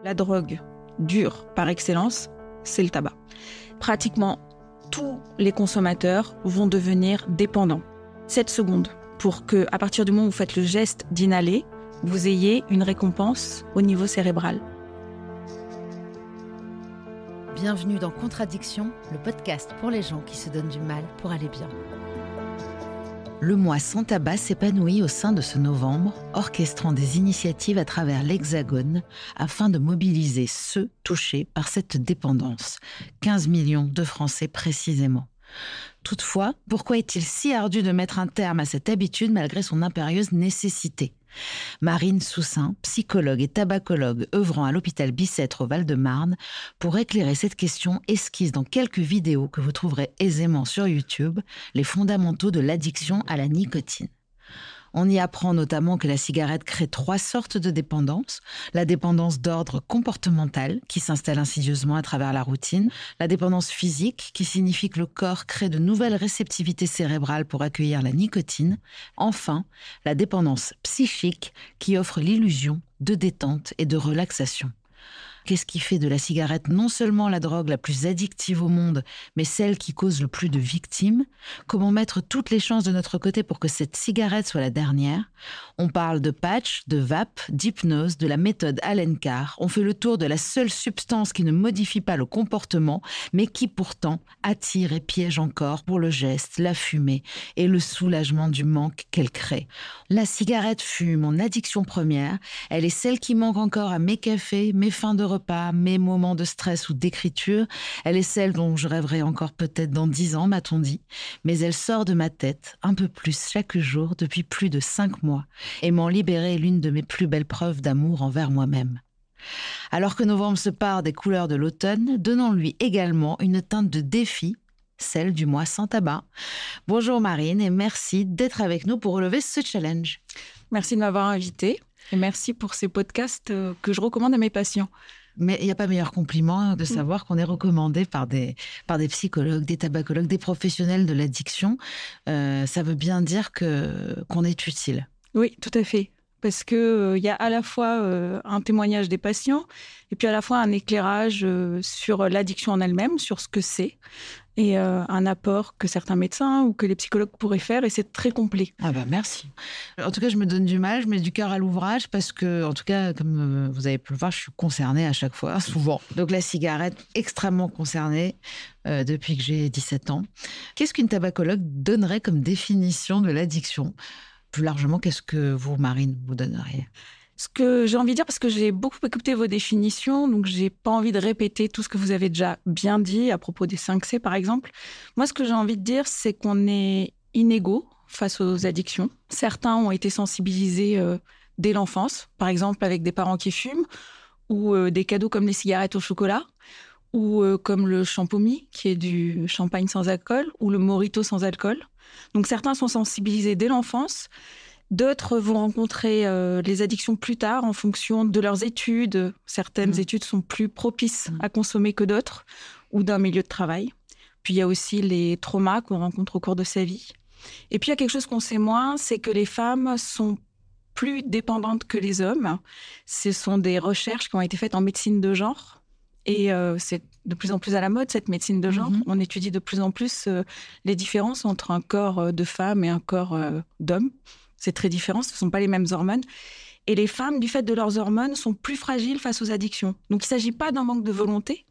La drogue dure par excellence, c'est le tabac. Pratiquement tous les consommateurs vont devenir dépendants. 7 secondes pour que, à partir du moment où vous faites le geste d'inhaler, vous ayez une récompense au niveau cérébral. Bienvenue dans Contradiction, le podcast pour les gens qui se donnent du mal pour aller bien. Le mois sans tabac s'épanouit au sein de ce novembre, orchestrant des initiatives à travers l'Hexagone afin de mobiliser ceux touchés par cette dépendance. 15 millions de Français précisément. Toutefois, pourquoi est-il si ardu de mettre un terme à cette habitude malgré son impérieuse nécessité ? Marine Soussin, psychologue et tabacologue œuvrant à l'hôpital Bicêtre au Val-de-Marne, pour éclairer cette question, esquisse dans quelques vidéos que vous trouverez aisément sur YouTube les fondamentaux de l'addiction à la nicotine. On y apprend notamment que la cigarette crée 3 sortes de dépendance. La dépendance d'ordre comportemental, qui s'installe insidieusement à travers la routine. La dépendance physique, qui signifie que le corps crée de nouvelles réceptivités cérébrales pour accueillir la nicotine. Enfin, la dépendance psychique, qui offre l'illusion de détente et de relaxation. Qu'est-ce qui fait de la cigarette non seulement la drogue la plus addictive au monde, mais celle qui cause le plus de victimes ? Comment mettre toutes les chances de notre côté pour que cette cigarette soit la dernière ? On parle de patch, de vape, d'hypnose, de la méthode Allen Carr. On fait le tour de la seule substance qui ne modifie pas le comportement, mais qui pourtant attire et piège encore pour le geste, la fumée et le soulagement du manque qu'elle crée. La cigarette fut mon addiction première. Elle est celle qui manque encore à mes cafés, mes fins de repas, mes moments de stress ou d'écriture. Elle est celle dont je rêverai encore peut-être dans 10 ans, m'a-t-on dit. Mais elle sort de ma tête un peu plus chaque jour depuis plus de 5 mois. Et m'en libérer est l'une de mes plus belles preuves d'amour envers moi-même. Alors que novembre se part des couleurs de l'automne, donnons-lui également une teinte de défi, celle du mois sans tabac. Bonjour Marine et merci d'être avec nous pour relever ce challenge. Merci de m'avoir invitée et merci pour ces podcasts que je recommande à mes patients. Mais il n'y a pas meilleur compliment de savoir qu'on est recommandé par des psychologues, des tabacologues, des professionnels de l'addiction. Ça veut bien dire qu'on est utile. Oui, tout à fait. Parce que y a à la fois un témoignage des patients et puis à la fois un éclairage sur l'addiction en elle-même, sur ce que c'est, et un apport que certains médecins ou que les psychologues pourraient faire, et c'est très complet. Ah bah merci. En tout cas, je me donne du mal, je mets du cœur à l'ouvrage parce que, en tout cas, comme vous avez pu le voir, je suis concernée à chaque fois, souvent. Donc la cigarette, extrêmement concernée depuis que j'ai 17 ans. Qu'est-ce qu'une tabacologue donnerait comme définition de l'addiction ? Plus largement, qu'est-ce que vous, Marine, vous donneriez ? Ce que j'ai envie de dire, parce que j'ai beaucoup écouté vos définitions, donc j'ai pas envie de répéter tout ce que vous avez déjà bien dit à propos des 5C, par exemple. Moi, ce que j'ai envie de dire, c'est qu'on est inégaux face aux addictions. Certains ont été sensibilisés dès l'enfance, par exemple avec des parents qui fument, ou des cadeaux comme les cigarettes au chocolat, ou comme le champomy, qui est du champagne sans alcool, ou le mojito sans alcool. Donc certains sont sensibilisés dès l'enfance, d'autres vont rencontrer les addictions plus tard en fonction de leurs études. Certaines études sont plus propices à consommer que d'autres, ou d'un milieu de travail. Puis il y a aussi les traumas qu'on rencontre au cours de sa vie. Et puis il y a quelque chose qu'on sait moins, c'est que les femmes sont plus dépendantes que les hommes. Ce sont des recherches qui ont été faites en médecine de genre. Et c'est de plus en plus à la mode, cette médecine de genre. On étudie de plus en plus les différences entre un corps de femme et un corps d'homme. C'est très différent, ce ne sont pas les mêmes hormones. Et les femmes, du fait de leurs hormones, sont plus fragiles face aux addictions. Donc il ne s'agit pas d'un manque de volonté,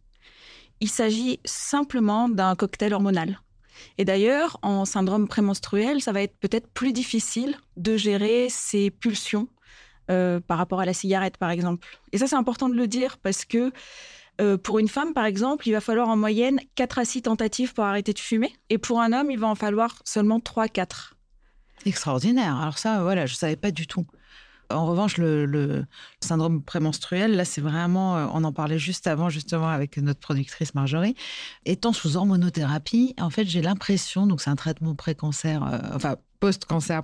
il s'agit simplement d'un cocktail hormonal. Et d'ailleurs, en syndrome prémenstruel, ça va être peut-être plus difficile de gérer ces pulsions par rapport à la cigarette, par exemple. Et ça, c'est important de le dire parce que pour une femme, par exemple, il va falloir en moyenne 4 à 6 tentatives pour arrêter de fumer. Et pour un homme, il va en falloir seulement 3-4. Extraordinaire. Alors ça, voilà, je ne savais pas du tout. En revanche, le syndrome prémenstruel, là, c'est vraiment... on en parlait juste avant, justement, avec notre productrice Marjorie. Étant sous hormonothérapie, en fait, j'ai l'impression, donc c'est un traitement post-cancer,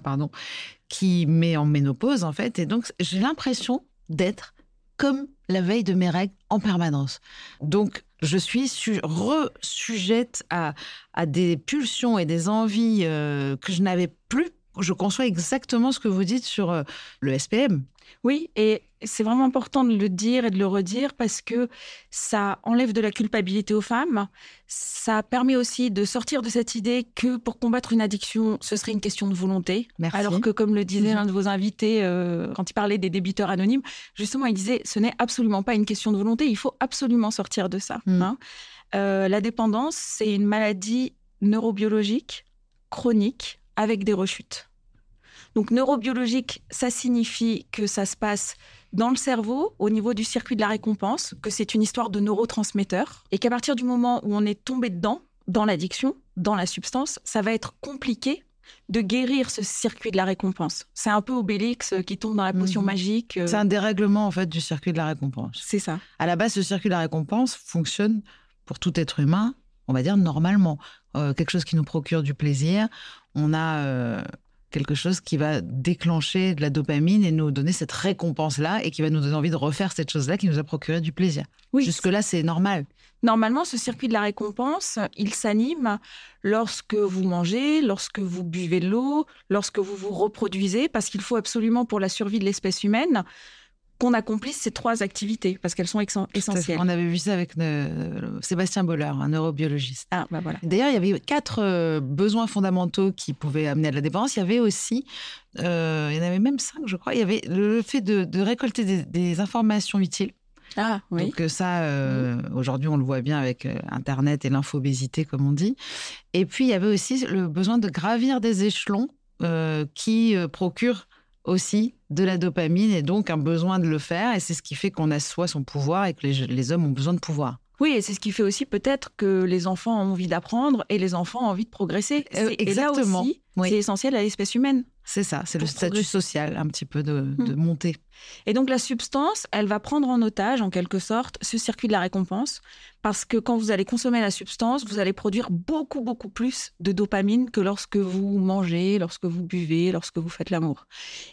qui met en ménopause, en fait. Et donc, j'ai l'impression d'être comme la veille de mes règles en permanence. Donc, je suis sujette à des pulsions et des envies que je n'avais plus je conçois exactement ce que vous dites sur le SPM. Oui, et c'est vraiment important de le dire et de le redire parce que ça enlève de la culpabilité aux femmes. Ça permet aussi de sortir de cette idée que pour combattre une addiction, ce serait une question de volonté. Merci. Alors que, comme le disait l'un de vos invités quand il parlait des débiteurs anonymes, justement, il disait ce n'est absolument pas une question de volonté, il faut absolument sortir de ça. La dépendance, c'est une maladie neurobiologique, chronique, avec des rechutes. Donc, neurobiologique, ça signifie que ça se passe dans le cerveau, au niveau du circuit de la récompense, que c'est une histoire de neurotransmetteurs, et qu'à partir du moment où on est tombé dedans, dans l'addiction, dans la substance, ça va être compliqué de guérir ce circuit de la récompense. C'est un peu Obélix qui tombe dans la potion magique. C'est un dérèglement, en fait, du circuit de la récompense. C'est ça. À la base, ce circuit de la récompense fonctionne pour tout être humain, on va dire normalement. Quelque chose qui nous procure du plaisir, on a quelque chose qui va déclencher de la dopamine et nous donner cette récompense-là et qui va nous donner envie de refaire cette chose-là qui nous a procuré du plaisir. Oui. Jusque-là, c'est normal. Normalement, ce circuit de la récompense, il s'anime lorsque vous mangez, lorsque vous buvez de l'eau, lorsque vous vous reproduisez, parce qu'il faut absolument, pour la survie de l'espèce humaine, qu'on accomplisse ces 3 activités, parce qu'elles sont essentielles. On avait vu ça avec Sébastien Boller, un neurobiologiste. Ah, bah voilà. D'ailleurs, il y avait 4 besoins fondamentaux qui pouvaient amener à de la dépendance. Il y avait aussi, il y en avait même 5, je crois. Il y avait le fait de récolter des informations utiles. Ah, oui. Donc ça, aujourd'hui, on le voit bien avec Internet et l'infobésité, comme on dit. Et puis, il y avait aussi le besoin de gravir des échelons qui procurent aussi de la dopamine et donc un besoin de le faire. Et c'est ce qui fait qu'on assoit son pouvoir et que les hommes ont besoin de pouvoir. Oui, et c'est ce qui fait aussi peut-être que les enfants ont envie d'apprendre et les enfants ont envie de progresser. Exactement. Et là aussi, c'est essentiel à l'espèce humaine. C'est ça, c'est le statut social un petit peu de monter. Et donc la substance, elle va prendre en otage, en quelque sorte, ce circuit de la récompense, parce que quand vous allez consommer la substance, vous allez produire beaucoup, beaucoup plus de dopamine que lorsque vous mangez, lorsque vous buvez, lorsque vous faites l'amour.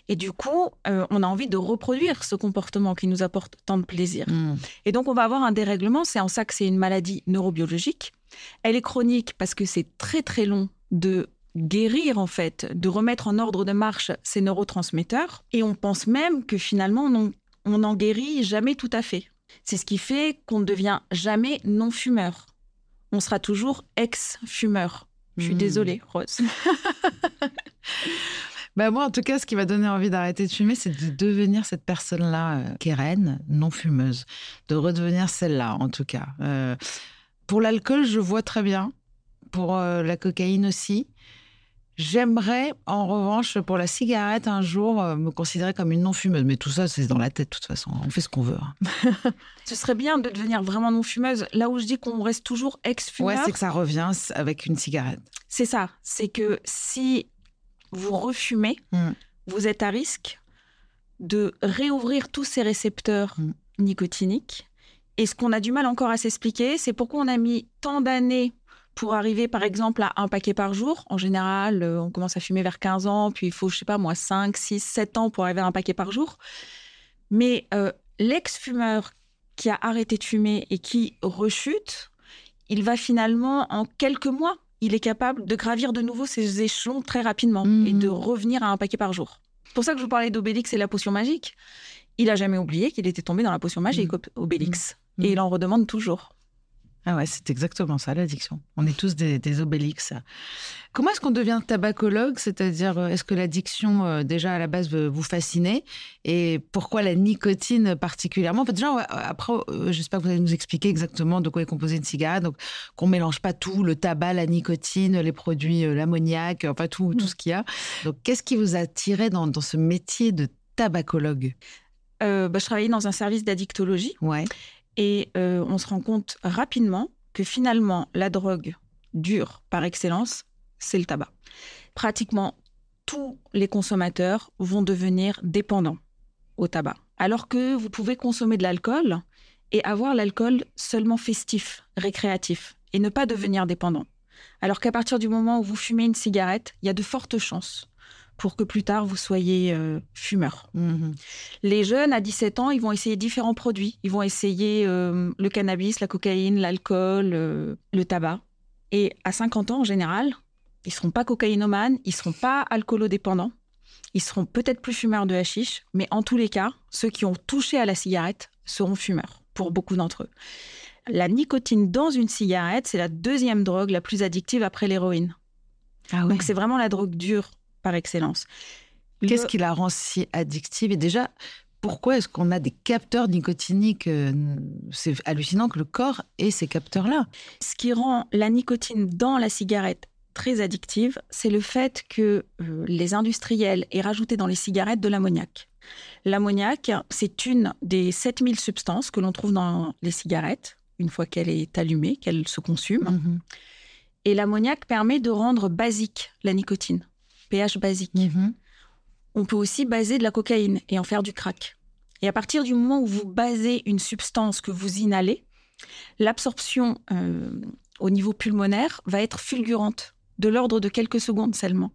Et du coup, on a envie de reproduire ce comportement qui nous apporte tant de plaisir. Et donc on va avoir un dérèglement, c'est en ça que c'est une maladie neurobiologique. Elle est chronique parce que c'est très, très long de guérir, en fait, de remettre en ordre de marche ces neurotransmetteurs. Et on pense même que finalement, on n'en guérit jamais tout à fait. C'est ce qui fait qu'on ne devient jamais non-fumeur. On sera toujours ex-fumeur. Je suis désolée, Rose. Moi, en tout cas, ce qui m'a donné envie d'arrêter de fumer, c'est de devenir cette personne-là, Keren, non-fumeuse. De redevenir celle-là, en tout cas. Pour l'alcool, je vois très bien. Pour la cocaïne aussi. J'aimerais, en revanche, pour la cigarette, un jour, me considérer comme une non-fumeuse. Mais tout ça, c'est dans la tête, de toute façon. On fait ce qu'on veut. Ce serait bien de devenir vraiment non-fumeuse. Là où je dis qu'on reste toujours ex-fumeur... Ouais, c'est que ça revient avec une cigarette. C'est ça. C'est que si vous refumez, vous êtes à risque de réouvrir tous ces récepteurs nicotiniques. Et ce qu'on a du mal encore à s'expliquer, c'est pourquoi on a mis tant d'années pour arriver, par exemple, à 1 paquet par jour. En général, on commence à fumer vers 15 ans, puis il faut, 5, 6, 7 ans pour arriver à 1 paquet par jour. Mais l'ex-fumeur qui a arrêté de fumer et qui rechute, il va finalement, en quelques mois, il est capable de gravir de nouveau ses échelons très rapidement et de revenir à 1 paquet par jour. C'est pour ça que je vous parlais d'Obélix et la potion magique. Il n'a jamais oublié qu'il était tombé dans la potion magique, Obélix. Et il en redemande toujours. Ah ouais, c'est exactement ça, l'addiction. On est tous des Obélix. Comment est-ce qu'on devient tabacologue ? C'est-à-dire, est-ce que l'addiction, déjà, à la base, vous fascinait ? Et pourquoi la nicotine particulièrement ? En fait, déjà, après, j'espère que vous allez nous expliquer exactement de quoi est composée une cigarette. Donc, qu'on ne mélange pas tout, le tabac, la nicotine, les produits, l'ammoniac, enfin, tout ce qu'il y a. Donc, qu'est-ce qui vous a attiré dans ce métier de tabacologue ? Je travaillais dans un service d'addictologie. Ouais. Et on se rend compte rapidement que finalement, la drogue dure par excellence, c'est le tabac. Pratiquement tous les consommateurs vont devenir dépendants au tabac. Alors que vous pouvez consommer de l'alcool et avoir l'alcool seulement festif, récréatif, et ne pas devenir dépendant. Alors qu'à partir du moment où vous fumez une cigarette, il y a de fortes chances pour que plus tard, vous soyez fumeur. Les jeunes, à 17 ans, ils vont essayer différents produits. Ils vont essayer le cannabis, la cocaïne, l'alcool, le tabac. Et à 50 ans, en général, Ils ne seront pas cocaïnomanes, ils ne seront pas alcoolodépendants, ils seront peut-être plus fumeurs de hashish, mais en tous les cas, ceux qui ont touché à la cigarette seront fumeurs, pour beaucoup d'entre eux. La nicotine dans une cigarette, c'est la deuxième drogue la plus addictive après l'héroïne. Ah ouais. Donc c'est vraiment la drogue dure par excellence. Qu'est-ce qui la rend si addictive? Et déjà, pourquoi est-ce qu'on a des capteurs nicotiniques? C'est hallucinant que le corps ait ces capteurs-là. Ce qui rend la nicotine dans la cigarette très addictive, c'est le fait que les industriels aient rajouté dans les cigarettes de l'ammoniac. L'ammoniac, c'est une des 7000 substances que l'on trouve dans les cigarettes, une fois qu'elle est allumée, qu'elle se consume. Mmh. Et l'ammoniac permet de rendre basique la nicotine, pH basique. Mmh. On peut aussi baser de la cocaïne et en faire du crack. Et à partir du moment où vous basez une substance que vous inhalez, l'absorption au niveau pulmonaire va être fulgurante, de l'ordre de quelques secondes seulement.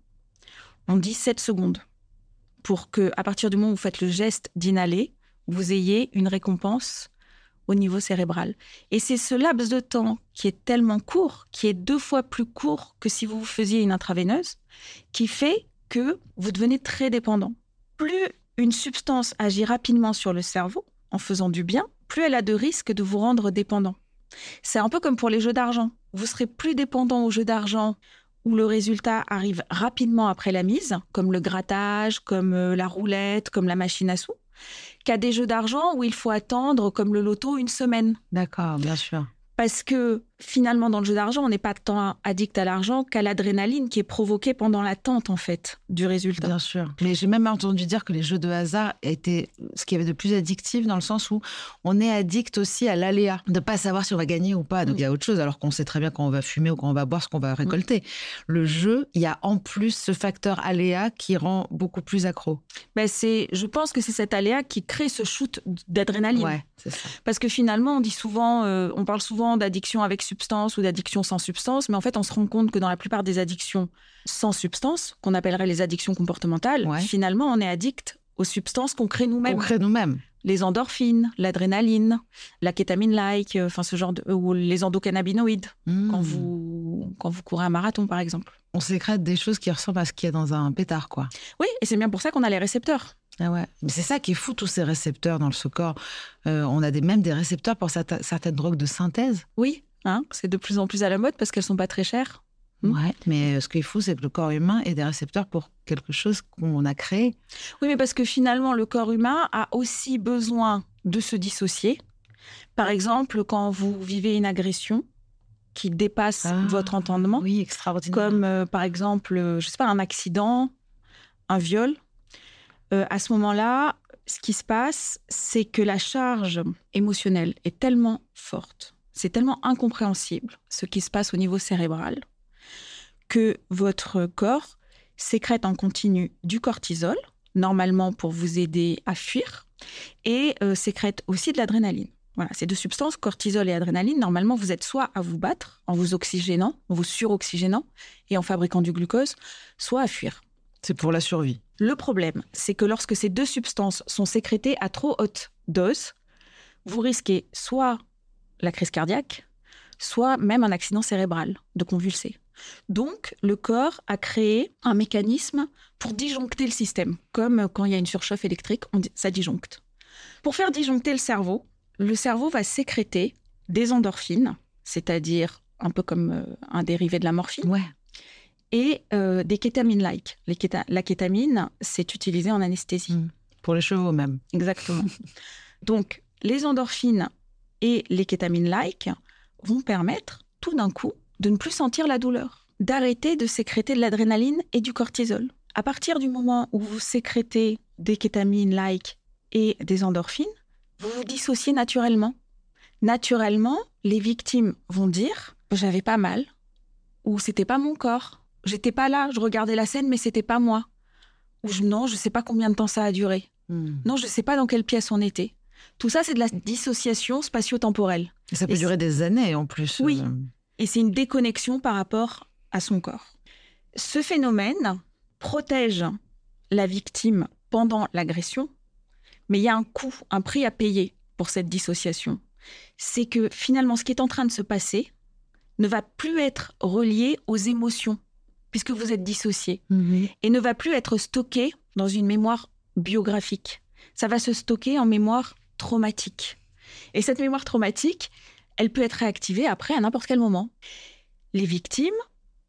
On dit 7 secondes, pour qu'à partir du moment où vous faites le geste d'inhaler, vous ayez une récompense au niveau cérébral. Et c'est ce laps de temps qui est tellement court, qui est 2 fois plus court que si vous faisiez une intraveineuse, qui fait que vous devenez très dépendant. Plus une substance agit rapidement sur le cerveau, en faisant du bien, plus elle a de risques de vous rendre dépendant. C'est un peu comme pour les jeux d'argent. Vous serez plus dépendant aux jeux d'argent où le résultat arrive rapidement après la mise, comme le grattage, comme la roulette, comme la machine à sous, qu'à des jeux d'argent où il faut attendre, comme le loto, 1 semaine. D'accord, bien sûr. Parce que finalement, dans le jeu d'argent, on n'est pas tant addict à l'argent qu'à l'adrénaline qui est provoquée pendant l'attente, en fait, du résultat. Bien sûr. Mais j'ai même entendu dire que les jeux de hasard étaient ce qu'il y avait de plus addictif, dans le sens où on est addict aussi à l'aléa, de ne pas savoir si on va gagner ou pas. Donc il y a autre chose, alors qu'on sait très bien quand on va fumer ou quand on va boire ce qu'on va récolter. Le jeu, il y a en plus ce facteur aléa qui rend beaucoup plus accro. Je pense que c'est cet aléa qui crée ce shoot d'adrénaline. Ouais, c'est ça. Parce que finalement, on parle souvent d'addiction avec substance ou d'addiction sans substance, mais en fait, on se rend compte que dans la plupart des addictions sans substance, qu'on appellerait les addictions comportementales, finalement, on est addict aux substances qu'on crée nous-mêmes. Les endorphines, l'adrénaline, la kétamine-like, ce genre ou les endocannabinoïdes, quand vous courez un marathon, par exemple. On sécrète des choses qui ressemblent à ce qu'il y a dans un pétard, quoi. Oui, et c'est bien pour ça qu'on a les récepteurs. Ah ouais. Mais c'est ça qui est fou, tous ces récepteurs dans ce corps. On a même des récepteurs pour certaines drogues de synthèse. Oui, c'est de plus en plus à la mode parce qu'elles sont pas très chères. Ouais, mais ce qui est fou, c'est que le corps humain ait des récepteurs pour quelque chose qu'on a créé. Oui, mais parce que finalement, le corps humain a aussi besoin de se dissocier. Par exemple, quand vous vivez une agression qui dépasse votre entendement. Oui, extraordinaire. Comme par exemple, un accident, un viol. À ce moment-là, ce qui se passe, c'est que la charge émotionnelle est tellement forte, c'est tellement incompréhensible ce qui se passe au niveau cérébral, que votre corps sécrète en continu du cortisol, normalement pour vous aider à fuir, et sécrète aussi de l'adrénaline. Voilà, ces 2 substances, cortisol et adrénaline, normalement vous êtes soit à vous battre en vous oxygénant, en vous suroxygénant et en fabriquant du glucose, soit à fuir. C'est pour la survie. Le problème, c'est que lorsque ces 2 substances sont sécrétées à trop haute dose, vous risquez soit la crise cardiaque, soit même un accident cérébral, de convulser. Donc, le corps a créé un mécanisme pour disjoncter le système, comme quand il y a une surchauffe électrique, ça disjoncte. Pour faire disjoncter le cerveau va sécréter des endorphines, c'est-à-dire un peu comme un dérivé de la morphine, et des kétamine-like. La kétamine, c'est utilisé en anesthésie. Pour les chevaux même. Exactement. Donc, les endorphines et les kétamine-like vont permettre tout d'un coup de ne plus sentir la douleur, d'arrêter de sécréter de l'adrénaline et du cortisol. À partir du moment où vous sécrétez des kétamine-like et des endorphines, vous vous dissociez naturellement. Naturellement, les victimes vont dire « j'avais pas mal » ou « c'était pas mon corps ». J'étais pas là, je regardais la scène, mais c'était pas moi. Ou non, je sais pas combien de temps ça a duré. Non, je sais pas dans quelle pièce on était. Tout ça, c'est de la dissociation spatio-temporelle. Et ça peut durer des années en plus. Oui, et c'est une déconnexion par rapport à son corps. Ce phénomène protège la victime pendant l'agression, mais il y a un coût, un prix à payer pour cette dissociation. C'est que finalement, ce qui est en train de se passer ne va plus être relié aux émotions, puisque vous êtes dissocié, et ne va plus être stocké dans une mémoire biographique. Ça va se stocker en mémoire traumatique. Et cette mémoire traumatique, elle peut être réactivée après à n'importe quel moment. Les victimes,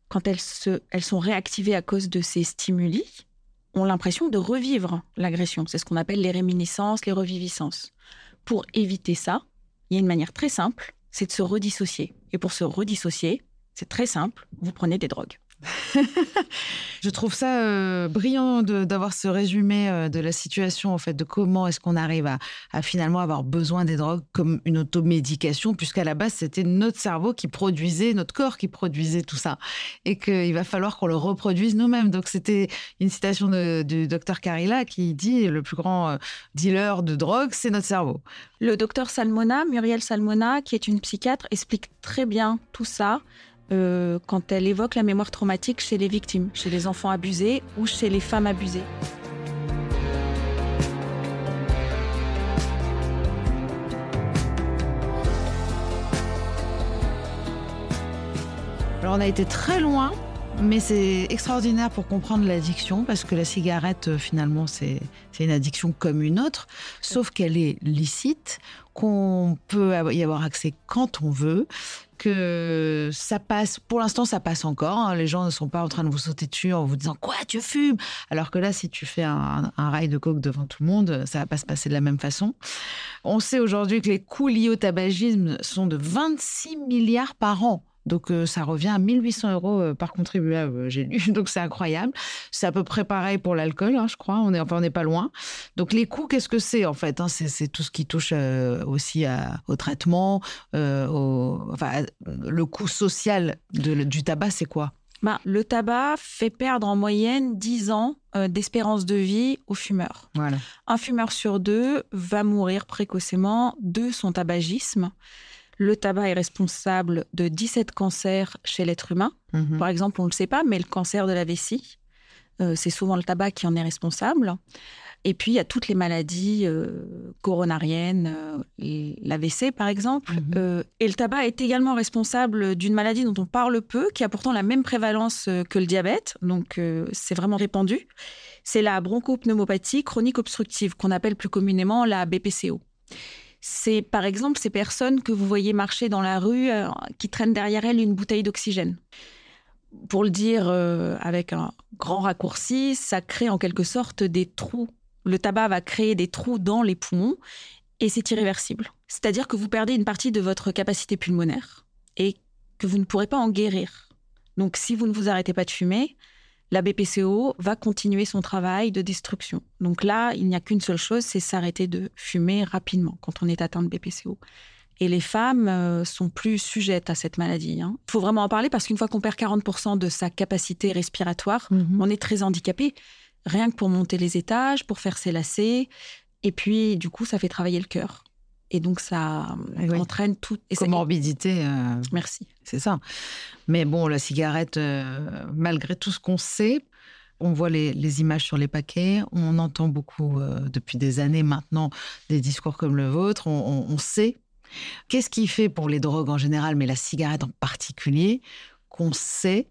quand elles sont réactivées à cause de ces stimuli, ont l'impression de revivre l'agression. C'est ce qu'on appelle les réminiscences, les reviviscences. Pour éviter ça, il y a une manière très simple, c'est de se redissocier. Et pour se redissocier, c'est très simple, vous prenez des drogues. Je trouve ça brillant d'avoir ce résumé de la situation, en fait, de comment est-ce qu'on arrive à finalement avoir besoin des drogues comme une automédication, puisqu'à la base, c'était notre cerveau qui produisait, notre corps qui produisait tout ça, et qu'il va falloir qu'on le reproduise nous-mêmes. Donc, c'était une citation du docteur Carilla qui dit « Le plus grand dealer de drogue, c'est notre cerveau ». Le docteur Salmona, Muriel Salmona, qui est une psychiatre, explique très bien tout ça quand elle évoque la mémoire traumatique chez les victimes, chez les enfants abusés ou chez les femmes abusées. Alors on a été très loin, mais c'est extraordinaire pour comprendre l'addiction, parce que la cigarette, finalement, c'est une addiction comme une autre, sauf qu'elle est licite, qu'on peut y avoir accès quand on veut, que ça passe, pour l'instant ça passe encore, hein. Les gens ne sont pas en train de vous sauter dessus en vous disant « Quoi, tu fumes ?» Alors que là, si tu fais un rail de coke devant tout le monde, ça va pas se passer de la même façon. On sait aujourd'hui que les coûts liés au tabagisme sont de 26 milliards par an. Donc, ça revient à 1 800 € par contribuable, j'ai lu. Donc, c'est incroyable. C'est à peu près pareil pour l'alcool, hein, je crois. On n'est pas loin. Donc, les coûts, qu'est-ce que c'est, en fait, hein? C'est tout ce qui touche aussi au traitement. Le coût social du tabac, c'est quoi? Le tabac fait perdre en moyenne 10 ans d'espérance de vie aux fumeurs. Voilà. Un fumeur sur 2 va mourir précocement de son tabagisme. Le tabac est responsable de 17 cancers chez l'être humain. Par exemple, on ne le sait pas, mais le cancer de la vessie, c'est souvent le tabac qui en est responsable. Et puis, il y a toutes les maladies coronariennes, l'AVC par exemple. Et le tabac est également responsable d'une maladie dont on parle peu, qui a pourtant la même prévalence que le diabète. Donc, c'est vraiment répandu. C'est la bronchopneumopathie chronique obstructive, qu'on appelle plus communément la BPCO. C'est par exemple ces personnes que vous voyez marcher dans la rue qui traînent derrière elles une bouteille d'oxygène. Pour le dire avec un grand raccourci, ça crée en quelque sorte des trous. Le tabac va créer des trous dans les poumons et c'est irréversible. C'est-à-dire que vous perdez une partie de votre capacité pulmonaire et que vous ne pourrez pas en guérir. Donc si vous ne vous arrêtez pas de fumer, la BPCO va continuer son travail de destruction. Donc là, il n'y a qu'une seule chose, c'est s'arrêter de fumer rapidement quand on est atteint de BPCO. Et les femmes sont plus sujettes à cette maladie. Il faut vraiment en parler parce qu'une fois qu'on perd 40% de sa capacité respiratoire, on est très handicapé, rien que pour monter les étages, pour faire ses lacets. Et puis, du coup, ça fait travailler le cœur. Et donc, ça entraîne tout. Comorbidité. Merci. C'est ça. Mais bon, la cigarette, malgré tout ce qu'on sait, on voit les images sur les paquets, on entend beaucoup depuis des années maintenant des discours comme le vôtre, on sait. Qu'est-ce qui fait pour les drogues en général, mais la cigarette en particulier, qu'on sait,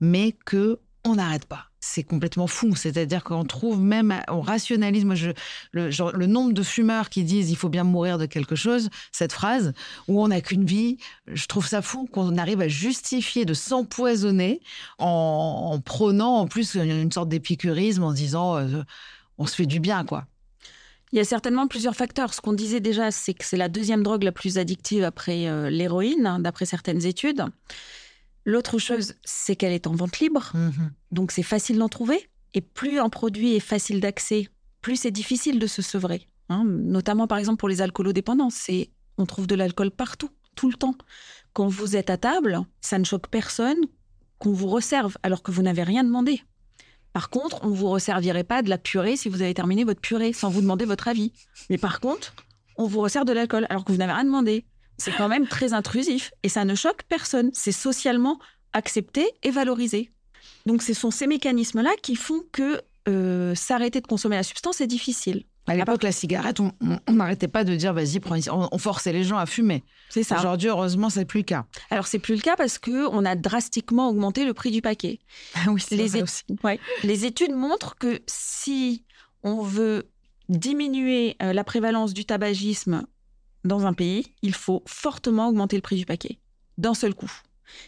mais qu'on n'arrête pas? C'est complètement fou. C'est-à-dire qu'on trouve même, on rationalise, le nombre de fumeurs qui disent « il faut bien mourir de quelque chose », cette phrase, où on n'a qu'une vie, je trouve ça fou qu'on arrive à justifier de s'empoisonner en prônant en plus une sorte d'épicurisme en disant on se fait du bien, quoi. Il y a certainement plusieurs facteurs. Ce qu'on disait déjà, c'est que c'est la deuxième drogue la plus addictive après l'héroïne, d'après certaines études. L'autre chose, c'est qu'elle est en vente libre, donc c'est facile d'en trouver. Et plus un produit est facile d'accès, plus c'est difficile de se sevrer. Notamment, par exemple, pour les alcoolodépendants. On trouve de l'alcool partout, tout le temps. Quand vous êtes à table, ça ne choque personne qu'on vous resserve, alors que vous n'avez rien demandé. Par contre, on ne vous resservirait pas de la purée si vous avez terminé votre purée, sans vous demander votre avis. Mais par contre, on vous resserre de l'alcool, alors que vous n'avez rien demandé. C'est quand même très intrusif et ça ne choque personne. C'est socialement accepté et valorisé. Donc, ce sont ces mécanismes-là qui font que s'arrêter de consommer la substance est difficile. À l'époque, la cigarette, on n'arrêtait pas de dire, vas-y, on forçait les gens à fumer. C'est ça. Aujourd'hui, heureusement, c'est plus le cas. Alors, c'est plus le cas parce qu'on a drastiquement augmenté le prix du paquet. Ah oui, c'est vrai aussi. Ouais. Les études montrent que si on veut diminuer la prévalence du tabagisme dans un pays, il faut fortement augmenter le prix du paquet, d'un seul coup.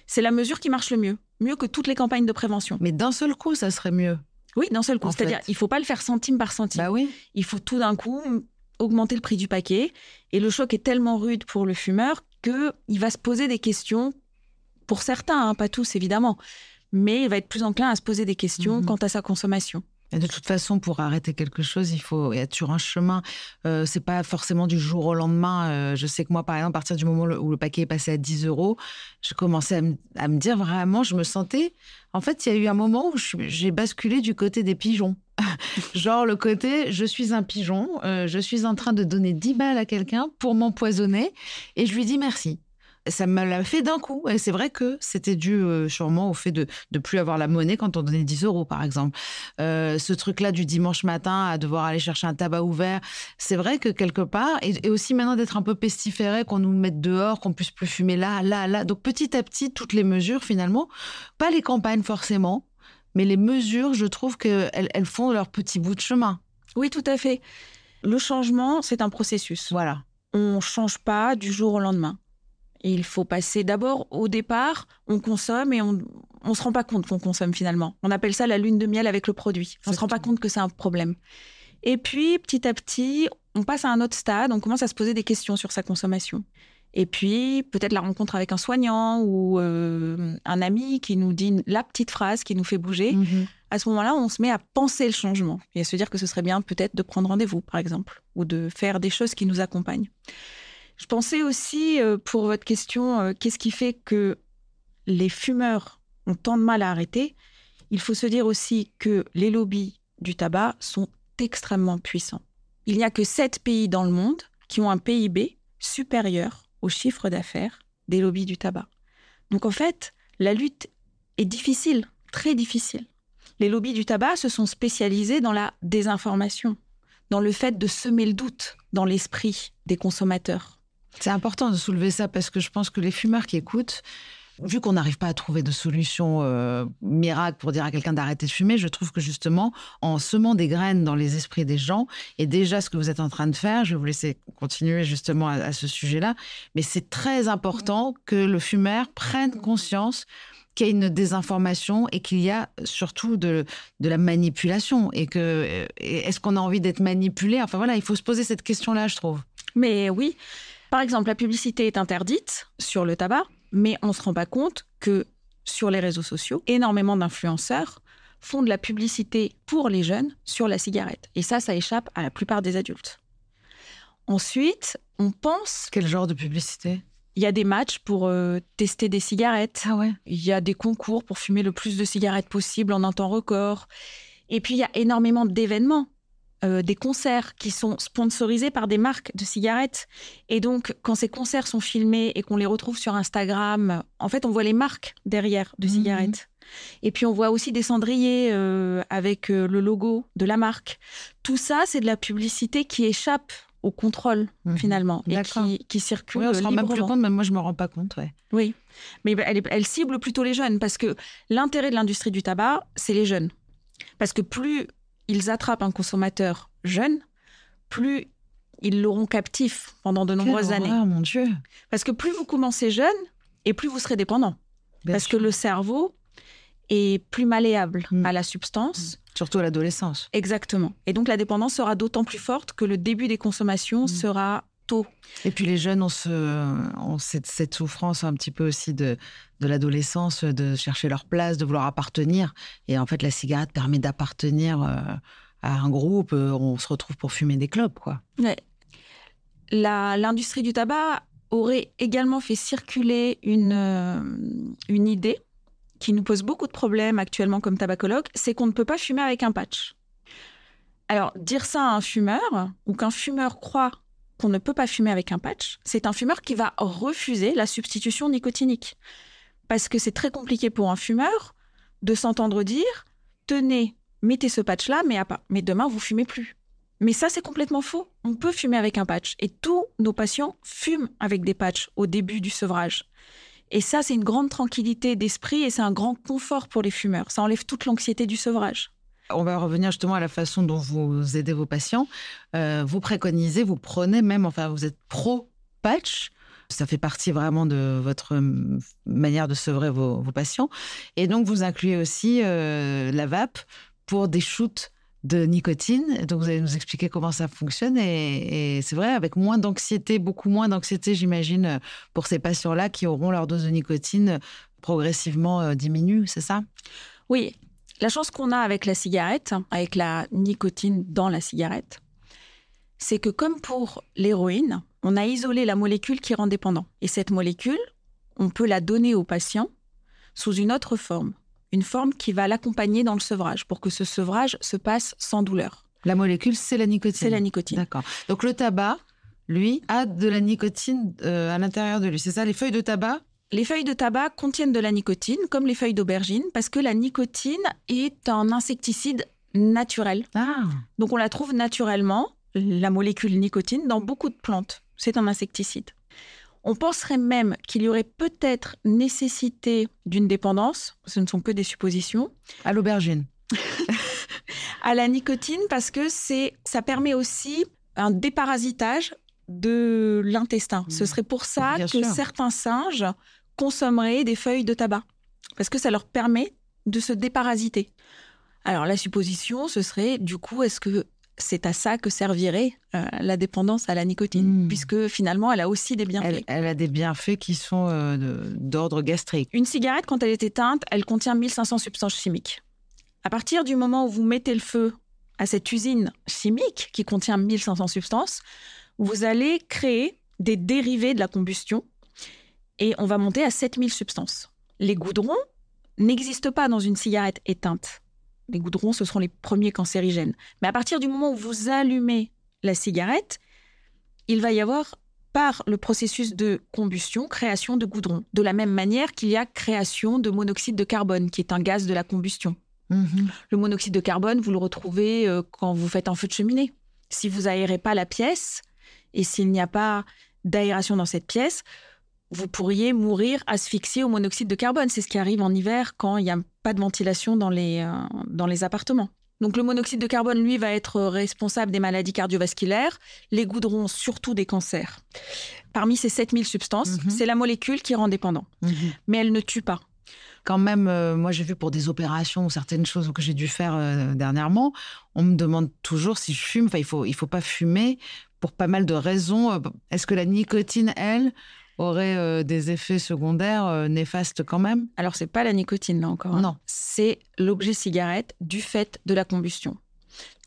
C'est la mesure qui marche le mieux, mieux que toutes les campagnes de prévention. Mais d'un seul coup, ça serait mieux. Oui, d'un seul coup. C'est-à-dire, il ne faut pas le faire centime par centime. Bah oui. Il faut tout d'un coup augmenter le prix du paquet. Et le choc est tellement rude pour le fumeur qu'il va se poser des questions, pour certains, pas tous évidemment, mais il va être plus enclin à se poser des questions quant à sa consommation. Et de toute façon, pour arrêter quelque chose, il faut être sur un chemin. C'est pas forcément du jour au lendemain. Je sais que moi, par exemple, à partir du moment où le paquet est passé à 10 €, je commençais à me dire vraiment, je me sentais... En fait, il y a eu un moment où j'ai basculé du côté des pigeons. Genre le côté, je suis un pigeon, je suis en train de donner 10 balles à quelqu'un pour m'empoisonner et je lui dis merci. Ça me l'a fait d'un coup. Et c'est vrai que c'était dû sûrement au fait de plus avoir la monnaie quand on donnait 10 €, par exemple. Ce truc-là du dimanche matin à devoir aller chercher un tabac ouvert, c'est vrai que quelque part, et aussi maintenant d'être un peu pestiféré, qu'on nous mette dehors, qu'on puisse plus fumer là. Donc petit à petit, toutes les mesures finalement, pas les campagnes forcément, mais les mesures, je trouve qu'elles font leur petit bout de chemin. Oui, tout à fait. Le changement, c'est un processus. Voilà. On ne change pas du jour au lendemain. Et il faut passer d'abord, au départ, on consomme et on ne se rend pas compte qu'on consomme finalement. On appelle ça la lune de miel avec le produit. On ne se rend pas compte que c'est un problème. Et puis, petit à petit, on passe à un autre stade, on commence à se poser des questions sur sa consommation. Et puis, peut-être la rencontre avec un soignant ou un ami qui nous dit la petite phrase qui nous fait bouger. À ce moment-là, on se met à penser le changement et à se dire que ce serait bien peut-être de prendre rendez-vous, par exemple, ou de faire des choses qui nous accompagnent. Je pensais aussi, pour votre question, qu'est-ce qui fait que les fumeurs ont tant de mal à arrêter ? Il faut se dire aussi que les lobbies du tabac sont extrêmement puissants. Il n'y a que 7 pays dans le monde qui ont un PIB supérieur au chiffre d'affaires des lobbies du tabac. Donc en fait, la lutte est difficile, très difficile. Les lobbies du tabac se sont spécialisés dans la désinformation, dans le fait de semer le doute dans l'esprit des consommateurs. C'est important de soulever ça parce que je pense que les fumeurs qui écoutent, vu qu'on n'arrive pas à trouver de solution miracle pour dire à quelqu'un d'arrêter de fumer, je trouve que justement, en semant des graines dans les esprits des gens, et déjà ce que vous êtes en train de faire, je vais vous laisser continuer justement à ce sujet-là, mais c'est très important que le fumeur prenne conscience qu'il y a une désinformation et qu'il y a surtout de la manipulation. Et est-ce qu'on a envie d'être manipulé ? Enfin voilà, il faut se poser cette question-là, je trouve. Mais oui. Par exemple, la publicité est interdite sur le tabac, mais on ne se rend pas compte que sur les réseaux sociaux, énormément d'influenceurs font de la publicité pour les jeunes sur la cigarette. Et ça échappe à la plupart des adultes. Ensuite, on pense... Quel genre de publicité ? Il y a des matchs pour tester des cigarettes. Ah ouais. Il y a des concours pour fumer le plus de cigarettes possible en un temps record. Et puis, il y a énormément d'événements. Des concerts qui sont sponsorisés par des marques de cigarettes. Et donc, quand ces concerts sont filmés et qu'on les retrouve sur Instagram, en fait, on voit les marques derrière de cigarettes. Et puis, on voit aussi des cendriers avec le logo de la marque. Tout ça, c'est de la publicité qui échappe au contrôle, finalement, et qui circule librement. On se rend même plus compte, même moi, je ne me rends pas compte. Ouais. Oui, mais elle cible plutôt les jeunes, parce que l'intérêt de l'industrie du tabac, c'est les jeunes. Parce que plus ils attrapent un consommateur jeune, plus ils l'auront captif pendant de nombreuses années. Ah, mon Dieu. Parce que plus vous commencez jeune, et plus vous serez dépendant. Parce que le cerveau est plus malléable à la substance. Surtout à l'adolescence. Exactement. Et donc la dépendance sera d'autant plus forte que le début des consommations sera tôt. Et puis les jeunes ont cette souffrance un petit peu aussi de l'adolescence, de chercher leur place, de vouloir appartenir. Et en fait, la cigarette permet d'appartenir à un groupe. On se retrouve pour fumer des clopes, quoi. Ouais. L'industrie du tabac aurait également fait circuler une idée qui nous pose beaucoup de problèmes actuellement comme tabacologue, c'est qu'on ne peut pas fumer avec un patch. Alors, dire ça à un fumeur, ou qu'un fumeur croit qu'on ne peut pas fumer avec un patch, c'est un fumeur qui va refuser la substitution nicotinique. Parce que c'est très compliqué pour un fumeur de s'entendre dire « Tenez, mettez ce patch-là, mais demain, vous fumez plus. » Mais ça, c'est complètement faux. On peut fumer avec un patch. Et tous nos patients fument avec des patchs au début du sevrage. Et ça, c'est une grande tranquillité d'esprit et c'est un grand confort pour les fumeurs. Ça enlève toute l'anxiété du sevrage. On va revenir justement à la façon dont vous aidez vos patients. Vous préconisez, vous prenez même, enfin, vous êtes pro-patch. Ça fait partie vraiment de votre manière de sevrer vos patients. Et donc, vous incluez aussi la vape pour des shoots de nicotine. Donc, vous allez nous expliquer comment ça fonctionne. Et c'est vrai, avec moins d'anxiété, beaucoup moins d'anxiété, j'imagine, pour ces patients-là qui auront leur dose de nicotine progressivement diminue, c'est ça? Oui. La chance qu'on a avec la cigarette, avec la nicotine dans la cigarette, c'est que comme pour l'héroïne, on a isolé la molécule qui rend dépendant. Et cette molécule, on peut la donner au patient sous une autre forme. Une forme qui va l'accompagner dans le sevrage pour que ce sevrage se passe sans douleur. La molécule, c'est la nicotine. C'est la nicotine. D'accord. Donc le tabac, lui, a de la nicotine à l'intérieur de lui. C'est ça, les feuilles de tabac? Les feuilles de tabac contiennent de la nicotine, comme les feuilles d'aubergine, parce que la nicotine est un insecticide naturel. Ah. Donc on la trouve naturellement, la molécule nicotine, dans beaucoup de plantes. C'est un insecticide. On penserait même qu'il y aurait peut-être nécessité d'une dépendance, ce ne sont que des suppositions. À l'aubergine. À la nicotine, parce que ça permet aussi un déparasitage de l'intestin. Ce serait pour ça Bien que sûr. certains singes consommeraient des feuilles de tabac, parce que ça leur permet de se déparasiter. Alors la supposition, ce serait, du coup, est-ce que c'est à ça que servirait la dépendance à la nicotine, puisque finalement, elle a aussi des bienfaits. Elle a des bienfaits qui sont d'ordre gastrique. Une cigarette, quand elle est éteinte, elle contient 1500 substances chimiques. À partir du moment où vous mettez le feu à cette usine chimique qui contient 1500 substances, vous allez créer des dérivés de la combustion et on va monter à 7000 substances. Les goudrons n'existent pas dans une cigarette éteinte. Les goudrons, ce seront les premiers cancérigènes. Mais à partir du moment où vous allumez la cigarette, il va y avoir, par le processus de combustion, création de goudron. De la même manière qu'il y a création de monoxyde de carbone, qui est un gaz de la combustion. Le monoxyde de carbone, vous le retrouvez quand vous faites un feu de cheminée. Si vous aérez pas la pièce, et s'il n'y a pas d'aération dans cette pièce, vous pourriez mourir asphyxié au monoxyde de carbone. C'est ce qui arrive en hiver quand il n'y a pas de ventilation dans les appartements. Donc le monoxyde de carbone, lui, va être responsable des maladies cardiovasculaires, les goudrons, surtout des cancers. Parmi ces 7000 substances, c'est la molécule qui rend dépendant. Mais elle ne tue pas. Quand même, moi j'ai vu pour des opérations ou certaines choses que j'ai dû faire dernièrement, on me demande toujours si je fume. Enfin, il faut pas fumer pour pas mal de raisons. Est-ce que la nicotine, elle, aurait des effets secondaires néfastes quand même? Alors, c'est pas la nicotine, là encore. Non. C'est l'objet cigarette du fait de la combustion.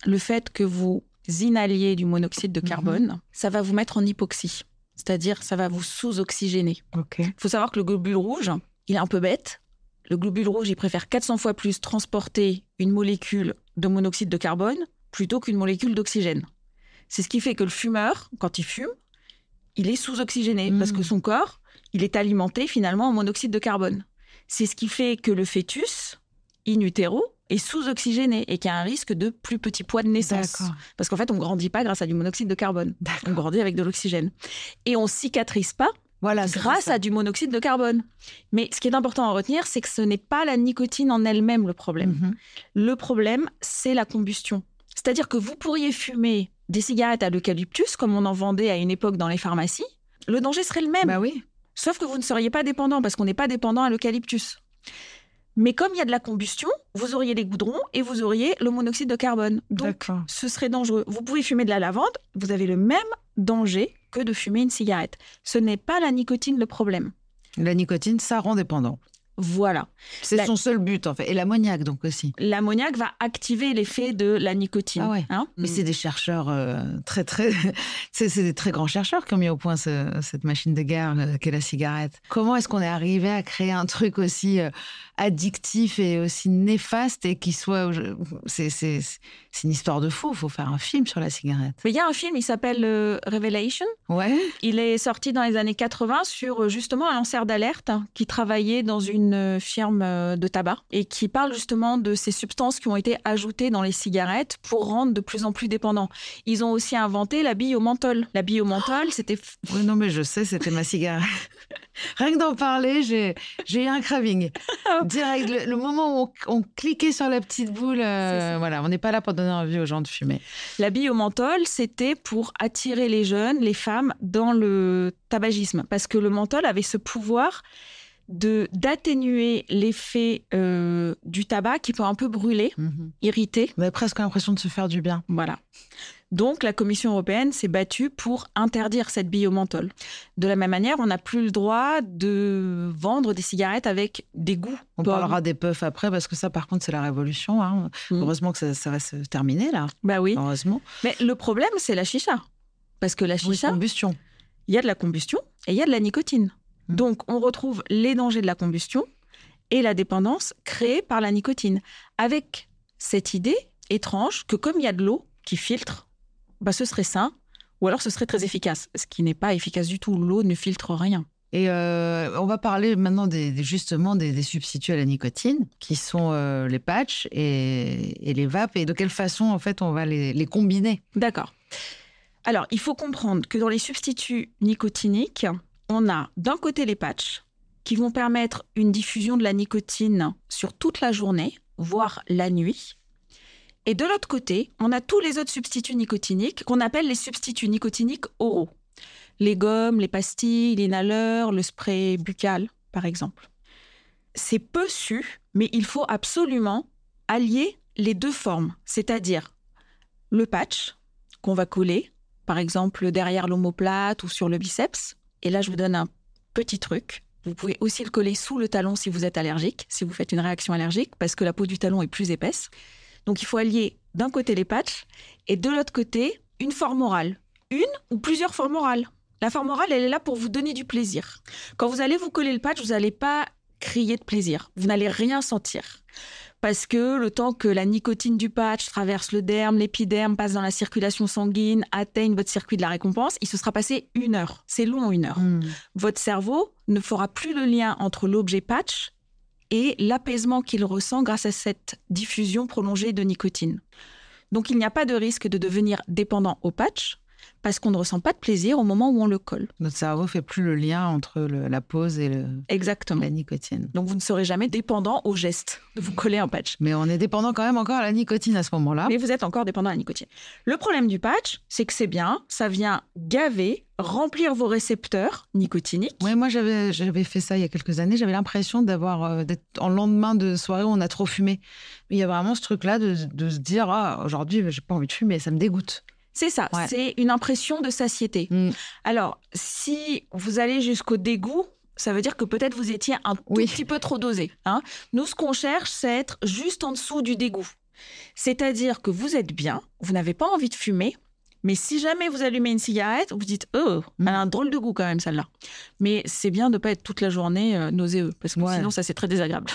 Le fait que vous inhaliez du monoxyde de carbone, ça va vous mettre en hypoxie. C'est-à-dire, ça va vous sous-oxygéner. Il faut savoir que le globule rouge, il est un peu bête. Le globule rouge, il préfère 400 fois plus transporter une molécule de monoxyde de carbone plutôt qu'une molécule d'oxygène. C'est ce qui fait que le fumeur, quand il fume, il est sous-oxygéné parce que son corps, il est alimenté finalement en monoxyde de carbone. C'est ce qui fait que le fœtus, in utero, est sous-oxygéné et qu'il y a un risque de plus petit poids de naissance. D'accord. Parce qu'en fait, on ne grandit pas grâce à du monoxyde de carbone. On grandit avec de l'oxygène. Et on ne cicatrise pas grâce à du monoxyde de carbone. Mais ce qui est important à retenir, c'est que ce n'est pas la nicotine en elle-même le problème. Le problème, c'est la combustion. C'est-à-dire que vous pourriez fumer des cigarettes à l'eucalyptus, comme on en vendait à une époque dans les pharmacies. Le danger serait le même. Bah oui. Sauf que vous ne seriez pas dépendant, parce qu'on n'est pas dépendant à l'eucalyptus. Mais comme il y a de la combustion, vous auriez les goudrons et vous auriez le monoxyde de carbone. Donc, ce serait dangereux. Vous pouvez fumer de la lavande, vous avez le même danger que de fumer une cigarette. Ce n'est pas la nicotine le problème. La nicotine, ça rend dépendant. Voilà. C'est son seul but, en fait. Et l'ammoniac, donc, aussi. L'ammoniac va activer l'effet de la nicotine. Ah ouais. Mais c'est des chercheurs c'est des très grands chercheurs qui ont mis au point cette machine de guerre qu'est la cigarette. Comment est-ce qu'on est arrivé à créer un truc aussi addictif et aussi néfaste et qui soit... C'est une histoire de fou. Il faut faire un film sur la cigarette. Mais il y a un film, il s'appelle Revelation. Ouais. Il est sorti dans les années 80 sur justement un lanceur d'alerte qui travaillait dans une firme de tabac et qui parle justement de ces substances qui ont été ajoutées dans les cigarettes pour rendre de plus en plus dépendants. Ils ont aussi inventé la bille au menthol. La bille au menthol, c'était... Oui, non, mais je sais, c'était ma cigarette. Rien que d'en parler, j'ai eu un craving. Direct, le moment où on cliquait sur la petite boule, voilà, on n'est pas là pour donner envie aux gens de fumer. La bille au menthol, c'était pour attirer les jeunes, les femmes, dans le tabagisme. Parce que le menthol avait ce pouvoir d'atténuer l'effet du tabac qui peut un peu brûler, irriter. On avait presque l'impression de se faire du bien. Voilà. Donc, la Commission européenne s'est battue pour interdire cette bille au menthol. De la même manière, on n'a plus le droit de vendre des cigarettes avec des goûts. On parlera des puffs après, parce que ça, par contre, c'est la révolution. Hein. Heureusement que ça va se terminer, là. Bah oui. Heureusement. Mais le problème, c'est la chicha. Parce que la chicha... combustion. Il y a de la combustion et il y a de la nicotine. Donc, on retrouve les dangers de la combustion et la dépendance créée par la nicotine. Avec cette idée étrange que comme il y a de l'eau qui filtre, ce serait sain, ou alors ce serait très efficace, ce qui n'est pas efficace du tout. L'eau ne filtre rien. Et on va parler maintenant justement des substituts à la nicotine, qui sont les patchs et les vapes, et de quelle façon, en fait, on va les combiner. D'accord. Alors, il faut comprendre que dans les substituts nicotiniques, on a d'un côté les patchs qui vont permettre une diffusion de la nicotine sur toute la journée, voire la nuit. Et de l'autre côté, on a tous les autres substituts nicotiniques qu'on appelle les substituts nicotiniques oraux. Les gommes, les pastilles, l'inhaleur, le spray buccal, par exemple. C'est peu su, mais il faut absolument allier les deux formes, c'est-à-dire le patch qu'on va coller, par exemple derrière l'omoplate ou sur le biceps. Et là, je vous donne un petit truc. Vous pouvez aussi le coller sous le talon si vous êtes allergique, si vous faites une réaction allergique, parce que la peau du talon est plus épaisse. Donc, il faut allier d'un côté les patchs et de l'autre côté une forme orale. Une ou plusieurs formes orales. La forme orale, elle est là pour vous donner du plaisir. Quand vous allez vous coller le patch, vous n'allez pas crier de plaisir. Vous n'allez rien sentir. Parce que le temps que la nicotine du patch traverse le derme, l'épiderme, passe dans la circulation sanguine, atteigne votre circuit de la récompense, il se sera passé 1 heure. C'est long, 1 heure. Votre cerveau ne fera plus le lien entre l'objet patch et l'apaisement qu'il ressent grâce à cette diffusion prolongée de nicotine. Donc, il n'y a pas de risque de devenir dépendant au patch parce qu'on ne ressent pas de plaisir au moment où on le colle. Notre cerveau ne fait plus le lien entre la pause et Exactement. La nicotine. Donc, vous ne serez jamais dépendant au geste de vous coller un patch. Mais on est dépendant quand même encore à la nicotine à ce moment-là. Mais vous êtes encore dépendant à la nicotine. Le problème du patch, c'est que c'est bien, ça vient gaver, remplir vos récepteurs nicotiniques. Oui, moi j'avais fait ça il y a quelques années. J'avais l'impression d'être en lendemain de soirée où on a trop fumé. Mais il y a vraiment ce truc-là de se dire aujourd'hui, j'ai pas envie de fumer, ça me dégoûte. C'est ça, c'est une impression de satiété. Alors, si vous allez jusqu'au dégoût, ça veut dire que peut-être vous étiez un tout petit peu trop dosé. Hein. Nous, ce qu'on cherche, c'est être juste en dessous du dégoût. C'est-à-dire que vous êtes bien, vous n'avez pas envie de fumer, mais si jamais vous allumez une cigarette, vous dites « Oh, elle a un drôle de goût quand même, celle-là. » Mais c'est bien de ne pas être toute la journée nauséeux, parce que sinon, ça, c'est très désagréable.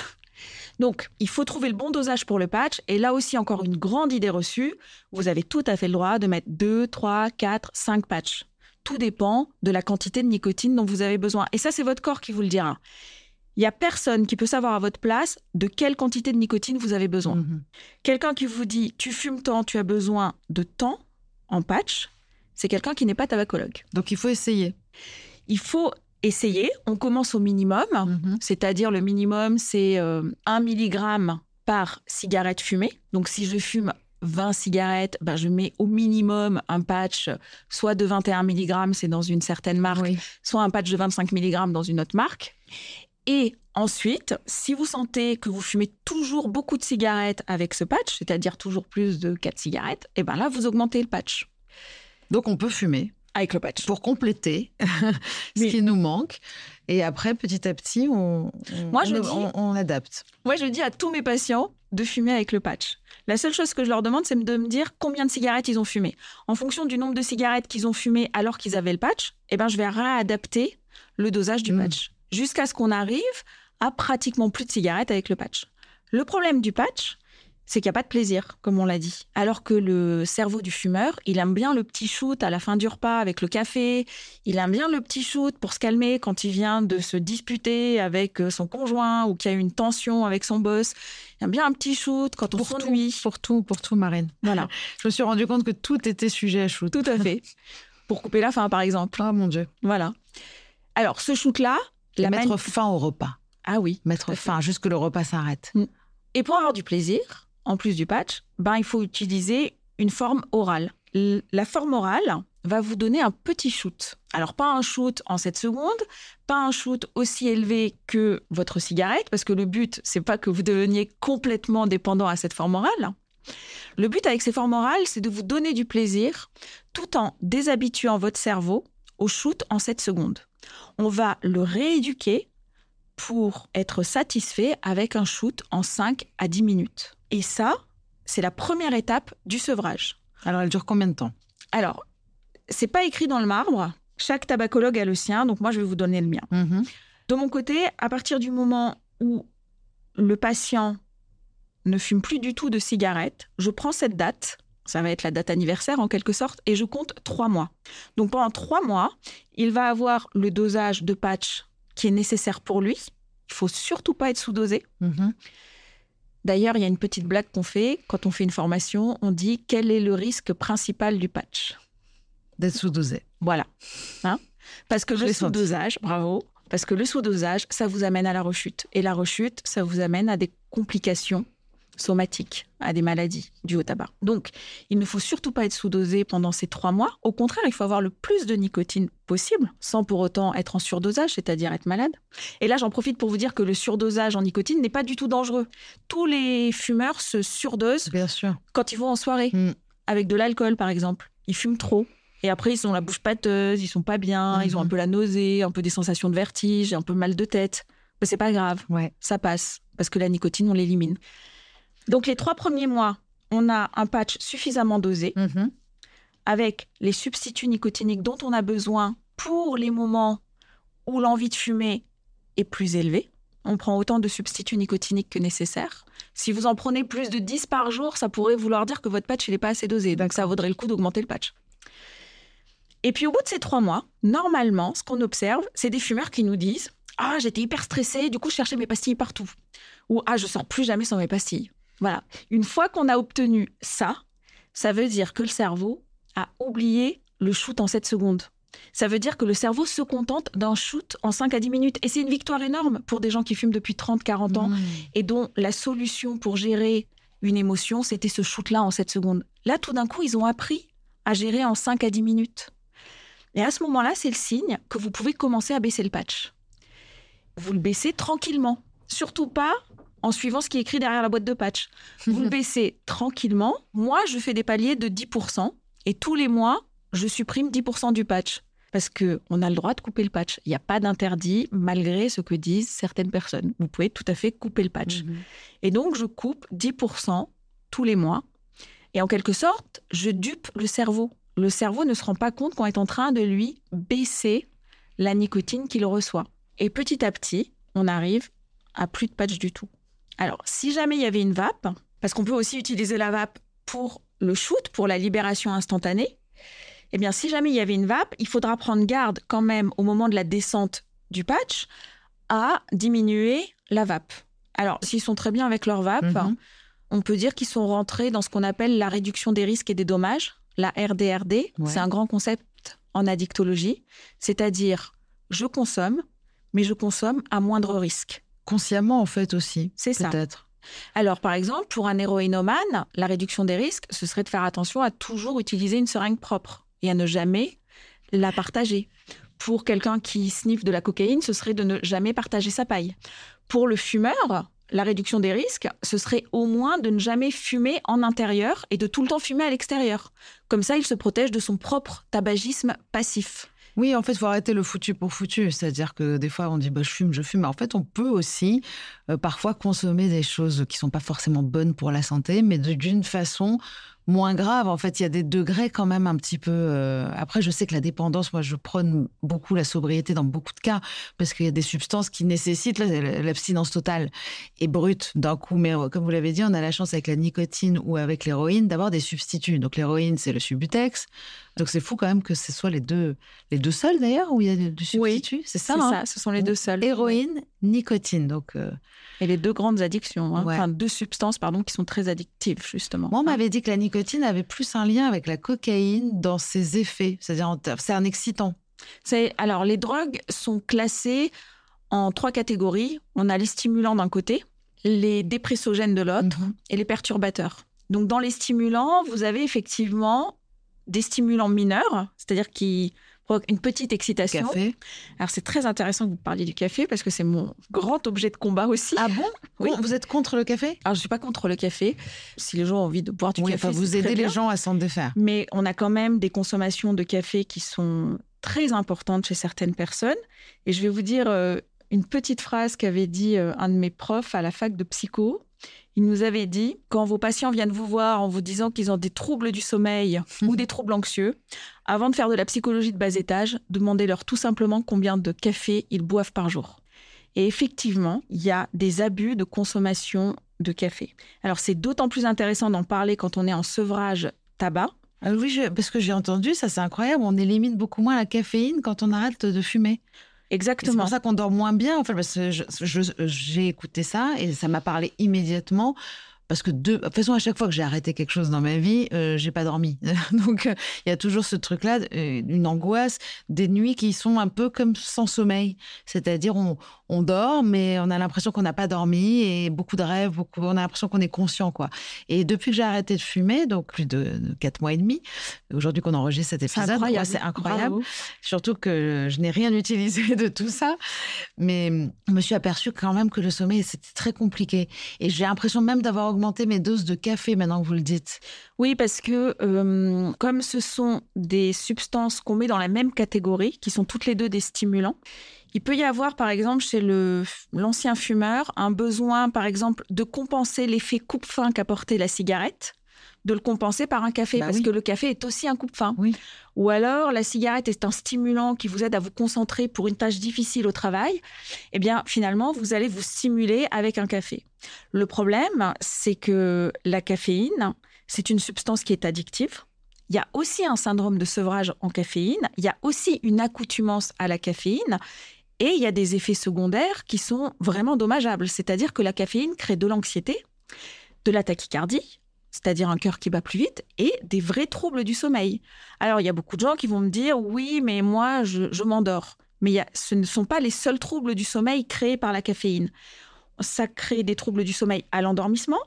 Donc, il faut trouver le bon dosage pour le patch. Et là aussi, encore une grande idée reçue, vous avez tout à fait le droit de mettre 2, 3, 4, 5 patchs. Tout dépend de la quantité de nicotine dont vous avez besoin. Et ça, c'est votre corps qui vous le dira. Il n'y a personne qui peut savoir à votre place de quelle quantité de nicotine vous avez besoin. Quelqu'un qui vous dit « tu fumes tant, tu as besoin de tant » en patch, c'est quelqu'un qui n'est pas tabacologue. Donc, il faut essayer. Il faut essayer. On commence au minimum, c'est-à-dire le minimum, c'est 1 milligramme par cigarette fumée. Donc, si je fume 20 cigarettes, je mets au minimum un patch, soit de 21 mg, c'est dans une certaine marque, soit un patch de 25 mg dans une autre marque. Et ensuite, si vous sentez que vous fumez toujours beaucoup de cigarettes avec ce patch, c'est-à-dire toujours plus de 4 cigarettes, et là, vous augmentez le patch. Donc, on peut fumer avec le patch. Pour compléter ce qui nous manque. Et après, petit à petit, on adapte. Moi, je dis à tous mes patients de fumer avec le patch. La seule chose que je leur demande, c'est de me dire combien de cigarettes ils ont fumé. En fonction du nombre de cigarettes qu'ils ont fumé alors qu'ils avaient le patch, je vais réadapter le dosage du patch. Jusqu'à ce qu'on arrive à pratiquement plus de cigarettes avec le patch. Le problème du patch, c'est qu'il n'y a pas de plaisir, comme on l'a dit. Alors que le cerveau du fumeur, il aime bien le petit shoot à la fin du repas avec le café. Il aime bien le petit shoot pour se calmer quand il vient de se disputer avec son conjoint ou qu'il y a une tension avec son boss. Il aime bien un petit shoot quand on s'ennuie. Pour tout, Marine. Voilà. Je me suis rendu compte que tout était sujet à shoot. Tout à fait. Pour couper la faim, par exemple. Oh mon Dieu. Voilà. Alors, ce shoot-là... Mettre fin au repas. Ah oui. Mettre fin, juste que le repas s'arrête. Et pour avoir du plaisir... En plus du patch, il faut utiliser une forme orale. La forme orale va vous donner un petit shoot. Alors, pas un shoot en 7 secondes, pas un shoot aussi élevé que votre cigarette, parce que le but, c'est pas que vous deveniez complètement dépendant à cette forme orale. Le but avec ces formes orales, c'est de vous donner du plaisir tout en déshabituant votre cerveau au shoot en 7 secondes. On va le rééduquer pour être satisfait avec un shoot en 5 à 10 minutes. Et ça, c'est la première étape du sevrage. Alors, elle dure combien de temps ? Alors, c'est pas écrit dans le marbre. Chaque tabacologue a le sien, donc moi, je vais vous donner le mien. De mon côté, à partir du moment où le patient ne fume plus du tout de cigarette, je prends cette date, ça va être la date anniversaire en quelque sorte, et je compte 3 mois. Donc, pendant 3 mois, il va avoir le dosage de patch qui est nécessaire pour lui. Il faut surtout pas être sous-dosé. D'ailleurs, il y a une petite blague qu'on fait. Quand on fait une formation, on dit « Quel est le risque principal du patch ?» D'être sous-dosé. Voilà. Parce que le sous-dosage, bravo, parce que le sous-dosage, ça vous amène à la rechute. Et la rechute, ça vous amène à des complications somatiques, à des maladies dues au tabac. Donc, il ne faut surtout pas être sous-dosé pendant ces 3 mois. Au contraire, il faut avoir le plus de nicotine possible, sans pour autant être en surdosage, c'est-à-dire être malade. Et là, j'en profite pour vous dire que le surdosage en nicotine n'est pas du tout dangereux. Tous les fumeurs se surdosent quand ils vont en soirée, avec de l'alcool, par exemple. Ils fument trop. Et après, ils ont la bouche pâteuse, ils sont pas bien, ils ont un peu la nausée, un peu des sensations de vertige, un peu mal de tête. Mais c'est pas grave, ça passe, parce que la nicotine, on l'élimine. Donc, les 3 premiers mois, on a un patch suffisamment dosé, avec les substituts nicotiniques dont on a besoin pour les moments où l'envie de fumer est plus élevée. On prend autant de substituts nicotiniques que nécessaire. Si vous en prenez plus de 10 par jour, ça pourrait vouloir dire que votre patch n'est pas assez dosé. Donc, ça vaudrait le coup d'augmenter le patch. Et puis, au bout de ces 3 mois, normalement, ce qu'on observe, c'est des fumeurs qui nous disent « Ah, j'étais hyper stressée, du coup, je cherchais mes pastilles partout. » Ou « Ah, je sors plus jamais sans mes pastilles. » Voilà. Une fois qu'on a obtenu ça, ça veut dire que le cerveau a oublié le shoot en 7 secondes. Ça veut dire que le cerveau se contente d'un shoot en 5 à 10 minutes. Et c'est une victoire énorme pour des gens qui fument depuis 30, 40 ans et dont la solution pour gérer une émotion, c'était ce shoot-là en 7 secondes. Là, tout d'un coup, ils ont appris à gérer en 5 à 10 minutes. Et à ce moment-là, c'est le signe que vous pouvez commencer à baisser le patch. Vous le baissez tranquillement. Surtout pas en suivant ce qui est écrit derrière la boîte de patch. Vous le baissez tranquillement. Moi, je fais des paliers de 10%. Et tous les mois, je supprime 10% du patch. Parce qu'on a le droit de couper le patch. Il n'y a pas d'interdit, malgré ce que disent certaines personnes. Vous pouvez tout à fait couper le patch. Et donc, je coupe 10% tous les mois. Et en quelque sorte, je dupe le cerveau. Le cerveau ne se rend pas compte qu'on est en train de lui baisser la nicotine qu'il reçoit. Et petit à petit, on arrive à plus de patch du tout. Alors, si jamais il y avait une vape, parce qu'on peut aussi utiliser la vape pour le shoot, pour la libération instantanée, eh bien, si jamais il y avait une vape, il faudra prendre garde quand même au moment de la descente du patch à diminuer la vape. Alors, s'ils sont très bien avec leur vape, on peut dire qu'ils sont rentrés dans ce qu'on appelle la réduction des risques et des dommages, la RDRD. C'est un grand concept en addictologie, c'est-à-dire je consomme, mais je consomme à moindre risque. Consciemment, en fait, aussi. C'est ça. Peut-être. Alors, par exemple, pour un héroïnomane, la réduction des risques, ce serait de faire attention à toujours utiliser une seringue propre et à ne jamais la partager. Pour quelqu'un qui sniffe de la cocaïne, ce serait de ne jamais partager sa paille. Pour le fumeur, la réduction des risques, ce serait au moins de ne jamais fumer en intérieur et de tout le temps fumer à l'extérieur. Comme ça, il se protège de son propre tabagisme passif. Oui, en fait, il faut arrêter le foutu pour foutu. C'est-à-dire que des fois, on dit je fume. Mais en fait, on peut aussi parfois consommer des choses qui ne sont pas forcément bonnes pour la santé, mais d'une façon moins grave. En fait, il y a des degrés quand même un petit peu... Après, je sais que la dépendance, moi, je prône beaucoup la sobriété dans beaucoup de cas, parce qu'il y a des substances qui nécessitent l'abstinence totale et brute d'un coup. Mais comme vous l'avez dit, on a la chance avec la nicotine ou avec l'héroïne d'avoir des substituts. Donc, l'héroïne, c'est le Subutex. Donc, c'est fou quand même que ce soit les deux seuls, d'ailleurs, où il y a du substitut. Oui, c'est ça, c'est hein, ça, ce sont les deux seuls. Héroïne, nicotine. Donc, et les deux grandes addictions, Ouais. enfin 2 substances, qui sont très addictives, justement. Moi, on m'avait dit que la nicotine avait plus un lien avec la cocaïne dans ses effets. C'est-à-dire, c'est un excitant. Alors, les drogues sont classées en 3 catégories. On a les stimulants d'un côté, les dépressogènes de l'autre et les perturbateurs. Donc, dans les stimulants, vous avez effectivement des stimulants mineurs, c'est-à-dire qui provoquent une petite excitation. Café. Alors, c'est très intéressant que vous parliez du café parce que c'est mon grand objet de combat aussi. Ah bon? Oui. Vous êtes contre le café? Alors, je ne suis pas contre le café. Si les gens ont envie de boire du café, vous c'est aidez très les bien. gens à s'en défaire. Mais on a quand même des consommations de café qui sont très importantes chez certaines personnes. Et je vais vous dire une petite phrase qu'avait dit un de mes profs à la fac de psycho. Il nous avait dit, quand vos patients viennent vous voir en vous disant qu'ils ont des troubles du sommeil ou des troubles anxieux, avant de faire de la psychologie de bas étage, demandez-leur tout simplement combien de café ils boivent par jour. Et effectivement, il y a des abus de consommation de café. Alors, c'est d'autant plus intéressant d'en parler quand on est en sevrage tabac. Ah oui, parce que j'ai entendu, ça c'est incroyable, on élimine beaucoup moins la caféine quand on arrête de fumer. Exactement. C'est pour ça qu'on dort moins bien, en fait, parce que j'ai écouté ça et ça m'a parlé immédiatement. Parce que de toute façon, à chaque fois que j'ai arrêté quelque chose dans ma vie, j'ai pas dormi. Donc, il y a toujours ce truc-là, une angoisse, des nuits qui sont un peu comme sans sommeil. C'est-à-dire, on dort, mais on a l'impression qu'on n'a pas dormi et beaucoup de rêves, on a l'impression qu'on est conscient, quoi. Et depuis que j'ai arrêté de fumer, donc plus de 4 mois et demi, aujourd'hui qu'on enregistre cet épisode, c'est incroyable. Bravo. Surtout que je n'ai rien utilisé de tout ça. Mais je me suis aperçue quand même que le sommeil, c'était très compliqué. Et j'ai l'impression même d'avoir augmenté mes doses de café maintenant que vous le dites. Oui, parce que comme ce sont des substances qu'on met dans la même catégorie, qui sont toutes les deux des stimulants, il peut y avoir, par exemple, chez l'ancien fumeur, un besoin, par exemple, de compenser l'effet coupe-faim qu'apportait la cigarette, de le compenser par un café, parce que le café est aussi un coupe-faim. Oui. Ou alors, la cigarette est un stimulant qui vous aide à vous concentrer pour une tâche difficile au travail. Eh bien, finalement, vous allez vous stimuler avec un café. Le problème, c'est que la caféine, c'est une substance qui est addictive. Il y a aussi un syndrome de sevrage en caféine. Il y a aussi une accoutumance à la caféine. Et il y a des effets secondaires qui sont vraiment dommageables. C'est-à-dire que la caféine crée de l'anxiété, de la tachycardie, c'est-à-dire un cœur qui bat plus vite, et des vrais troubles du sommeil. Alors, il y a beaucoup de gens qui vont me dire « Oui, mais moi, je m'endors ». Mais ce ne sont pas les seuls troubles du sommeil créés par la caféine. Ça crée des troubles du sommeil à l'endormissement.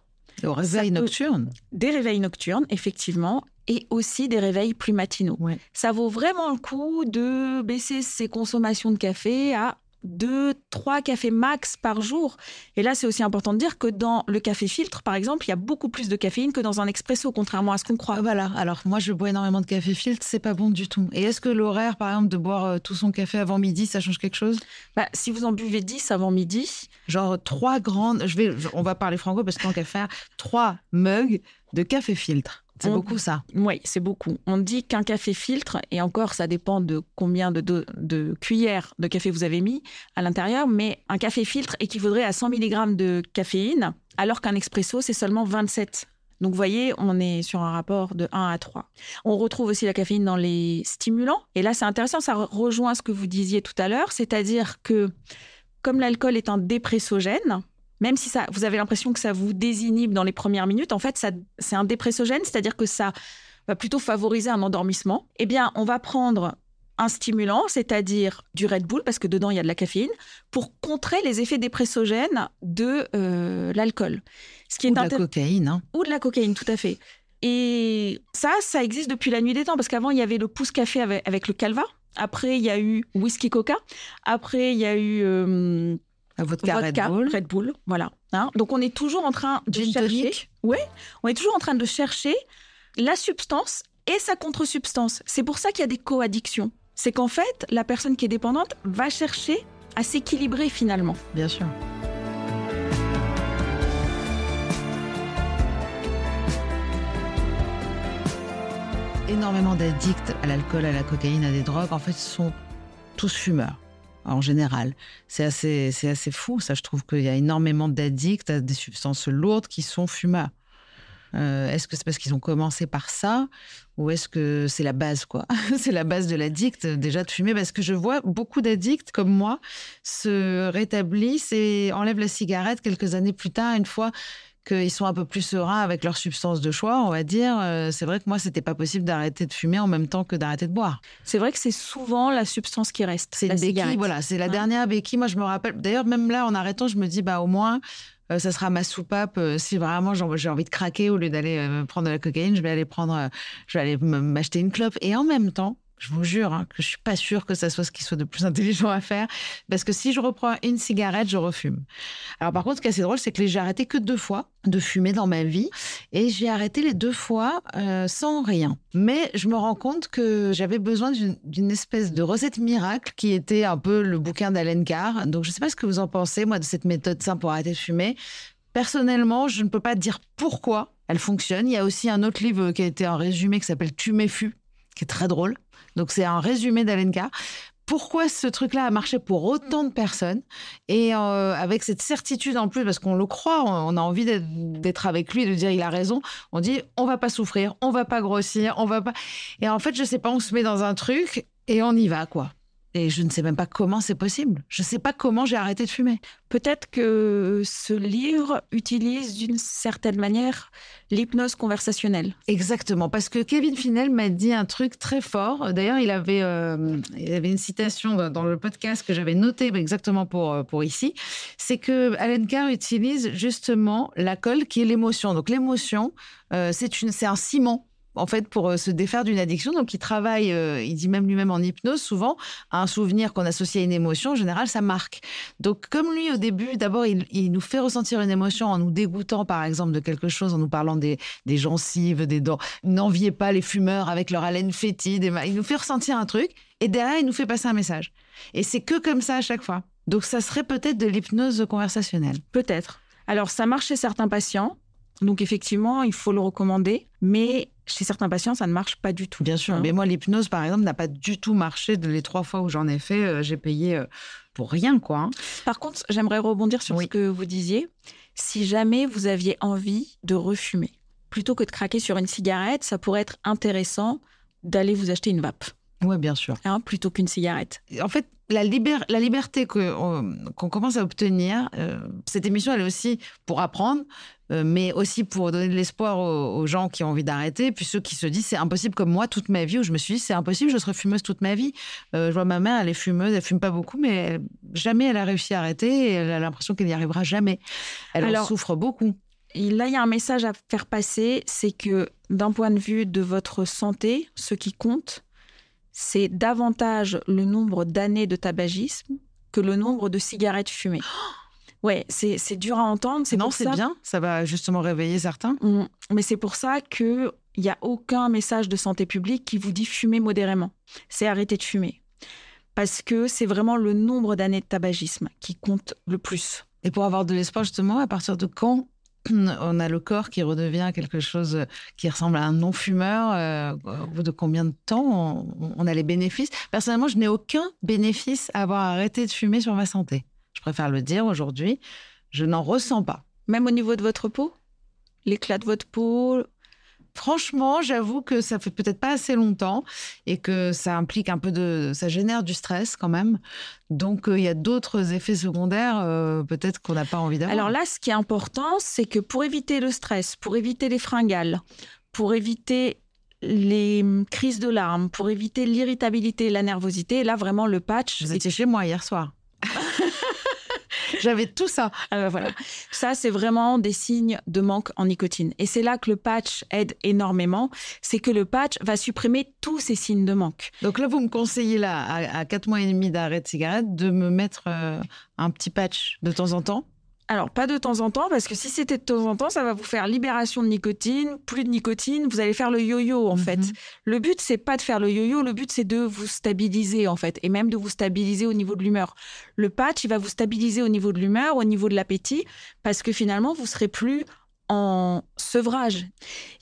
Au réveil nocturne. Des réveils nocturnes, effectivement, et aussi des réveils plus matinaux. Ouais. Ça vaut vraiment le coup de baisser ses consommations de café à 2-3 cafés max par jour. Et là, c'est aussi important de dire que dans le café filtre, par exemple, il y a beaucoup plus de caféine que dans un expresso, contrairement à ce qu'on croit. Voilà. Alors, moi, je bois énormément de café filtre, c'est pas bon du tout. Et est-ce que l'horaire, par exemple, de boire tout son café avant midi, ça change quelque chose? Si vous en buvez 10 avant midi... Genre 3 grandes... On va parler franco parce que tant qu'à faire, 3 mugs de café filtre. C'est beaucoup, ça. Oui, c'est beaucoup. On dit qu'un café filtre, et encore, ça dépend de combien de cuillères de café vous avez mis à l'intérieur, mais un café filtre équivaudrait à 100 mg de caféine, alors qu'un expresso, c'est seulement 27. Donc, vous voyez, on est sur un rapport de 1 à 3. On retrouve aussi la caféine dans les stimulants. Et là, c'est intéressant, ça rejoint ce que vous disiez tout à l'heure, c'est-à-dire que comme l'alcool est un dépressogène, même si vous avez l'impression que ça vous désinhibe dans les premières minutes, en fait, c'est un dépressogène, c'est-à-dire que ça va plutôt favoriser un endormissement. Eh bien, on va prendre un stimulant, c'est-à-dire du Red Bull, parce que dedans, il y a de la caféine, pour contrer les effets dépressogènes de l'alcool. Ou de la cocaïne. Hein. Ou de la cocaïne, tout à fait. Et ça existe depuis la nuit des temps, parce qu'avant, il y avait le pouce café avec le Calva. Après, il y a eu whisky coca. Après, il y a eu... Vodka Red Bull, voilà. Hein, donc, on est toujours en train de chercher... Oui, on est toujours en train de chercher la substance et sa contre-substance. C'est pour ça qu'il y a des co-addictions. C'est qu'en fait, la personne qui est dépendante va chercher à s'équilibrer finalement. Bien sûr. énormément d'addicts à l'alcool, à la cocaïne, à des drogues, en fait, sont tous fumeurs. En général, c'est assez fou, ça. Je trouve qu'il y a énormément d'addicts à des substances lourdes qui sont fumeurs. Est-ce que c'est parce qu'ils ont commencé par ça ou est-ce que c'est la base, quoi? C'est la base de l'addict, déjà, de fumer. Parce que je vois beaucoup d'addicts comme moi se rétablissent et enlèvent la cigarette quelques années plus tard, une fois qu'ils sont un peu plus sereins avec leur substance de choix, on va dire. C'est vrai que moi, c'était pas possible d'arrêter de fumer en même temps que d'arrêter de boire. C'est vrai que c'est souvent la substance qui reste. C'est une béquille, voilà, c'est la dernière béquille. Moi, je me rappelle, d'ailleurs, même là, en arrêtant, je me dis, au moins, ça sera ma soupape. Si vraiment j'ai envie de craquer, au lieu d'aller prendre de la cocaïne, je vais aller m'acheter une clope. Et en même temps, je vous jure que je suis pas sûre que ça soit ce qui soit de plus intelligent à faire, parce que si je reprends une cigarette, je refume. Alors par contre, ce qui est assez drôle, c'est que j'ai arrêté que 2 fois de fumer dans ma vie, et j'ai arrêté les 2 fois sans rien. Mais je me rends compte que j'avais besoin d'une espèce de recette miracle qui était un peu le bouquin d'Allen Carr. Donc je sais pas ce que vous en pensez, moi, de cette méthode simple pour arrêter de fumer. Personnellement, je ne peux pas dire pourquoi elle fonctionne. Il y a aussi un autre livre qui a été un résumé qui s'appelle « Tu m'effus », qui est très drôle. Donc, c'est un résumé d'Allen Carr. Pourquoi ce truc-là a marché pour autant de personnes et avec cette certitude en plus, parce qu'on le croit, on a envie d'être avec lui, de dire il a raison. On dit on va pas souffrir, on va pas grossir, on va pas. Et en fait, je sais pas, on se met dans un truc et on y va, quoi. Et je ne sais même pas comment c'est possible. Je ne sais pas comment j'ai arrêté de fumer. Peut-être que ce livre utilise d'une certaine manière l'hypnose conversationnelle. Exactement, parce que Kevin Finel m'a dit un truc très fort. D'ailleurs, il avait une citation dans le podcast que j'avais noté exactement pour ici. C'est que Allen Carr utilise justement la colle qui est l'émotion. Donc l'émotion, c'est un ciment, en fait, pour se défaire d'une addiction. Donc, il travaille, il dit même lui-même en hypnose, souvent, à un souvenir qu'on associe à une émotion. En général, ça marque. Donc, comme lui, au début, d'abord, il nous fait ressentir une émotion en nous dégoûtant, par exemple, de quelque chose, en nous parlant des gencives, des dents. N'enviez pas les fumeurs avec leur haleine fétide. Il nous fait ressentir un truc et derrière, il nous fait passer un message. Et c'est que comme ça à chaque fois. Donc, ça serait peut-être de l'hypnose conversationnelle. Peut-être. Alors, ça marche chez certains patients. Donc, effectivement, il faut le recommander. Mais chez certains patients, ça ne marche pas du tout. Bien sûr. Mais moi, l'hypnose, par exemple, n'a pas du tout marché. Les 3 fois où j'en ai fait, j'ai payé pour rien, quoi. Par contre, j'aimerais rebondir sur ce que vous disiez. Si jamais vous aviez envie de refumer, plutôt que de craquer sur une cigarette, ça pourrait être intéressant d'aller vous acheter une vape. Oui, bien sûr. Plutôt qu'une cigarette. En fait, la liberté qu'on commence à obtenir, cette émission, elle est aussi pour apprendre, mais aussi pour donner de l'espoir aux gens qui ont envie d'arrêter, puis ceux qui se disent c'est impossible, comme moi toute ma vie, où je me suis dit c'est impossible, je serai fumeuse toute ma vie. Je vois ma mère, elle est fumeuse, elle fume pas beaucoup, mais jamais elle a réussi à arrêter et elle a l'impression qu'elle n'y arrivera jamais. Elle en souffre beaucoup. Là, il y a un message à faire passer, c'est que d'un point de vue de votre santé, ce qui compte, c'est davantage le nombre d'années de tabagisme que le nombre de cigarettes fumées. Ouais, c'est dur à entendre. C'est bien, ça va justement réveiller certains. Mais c'est pour ça qu'il n'y a aucun message de santé publique qui vous dit fumer modérément. C'est arrêter de fumer. Parce que c'est vraiment le nombre d'années de tabagisme qui compte le plus. Et pour avoir de l'espoir, justement, à partir de quand on a le corps qui redevient quelque chose qui ressemble à un non-fumeur, au bout de combien de temps on a les bénéfices? Personnellement, je n'ai aucun bénéfice à avoir arrêté de fumer sur ma santé. Je préfère le dire aujourd'hui, je n'en ressens pas. Même au niveau de votre peau? L'éclat de votre peau? Franchement, j'avoue que ça fait peut-être pas assez longtemps et que ça implique un peu ça génère du stress quand même. Donc, il y a d'autres effets secondaires peut-être qu'on n'a pas envie d'avoir. Alors là, ce qui est important, c'est que pour éviter le stress, pour éviter les fringales, pour éviter les crises de larmes, pour éviter l'irritabilité, la nervosité, là, vraiment, le patch... Vous étiez chez moi hier soir. J'avais tout ça. Voilà. Ça, c'est vraiment des signes de manque en nicotine. Et c'est là que le patch aide énormément. C'est que le patch va supprimer tous ces signes de manque. Donc là, vous me conseillez, là, à 4 mois et demi d'arrêt de cigarette, de me mettre un petit patch de temps en temps? Alors, pas de temps en temps, parce que si c'était de temps en temps, ça va vous faire libération de nicotine, plus de nicotine, vous allez faire le yo-yo, en fait. Le but, c'est pas de faire le yo-yo, le but, c'est de vous stabiliser, en fait, et même de vous stabiliser au niveau de l'humeur. Le patch, il va vous stabiliser au niveau de l'humeur, au niveau de l'appétit, parce que finalement, vous serez plus en sevrage.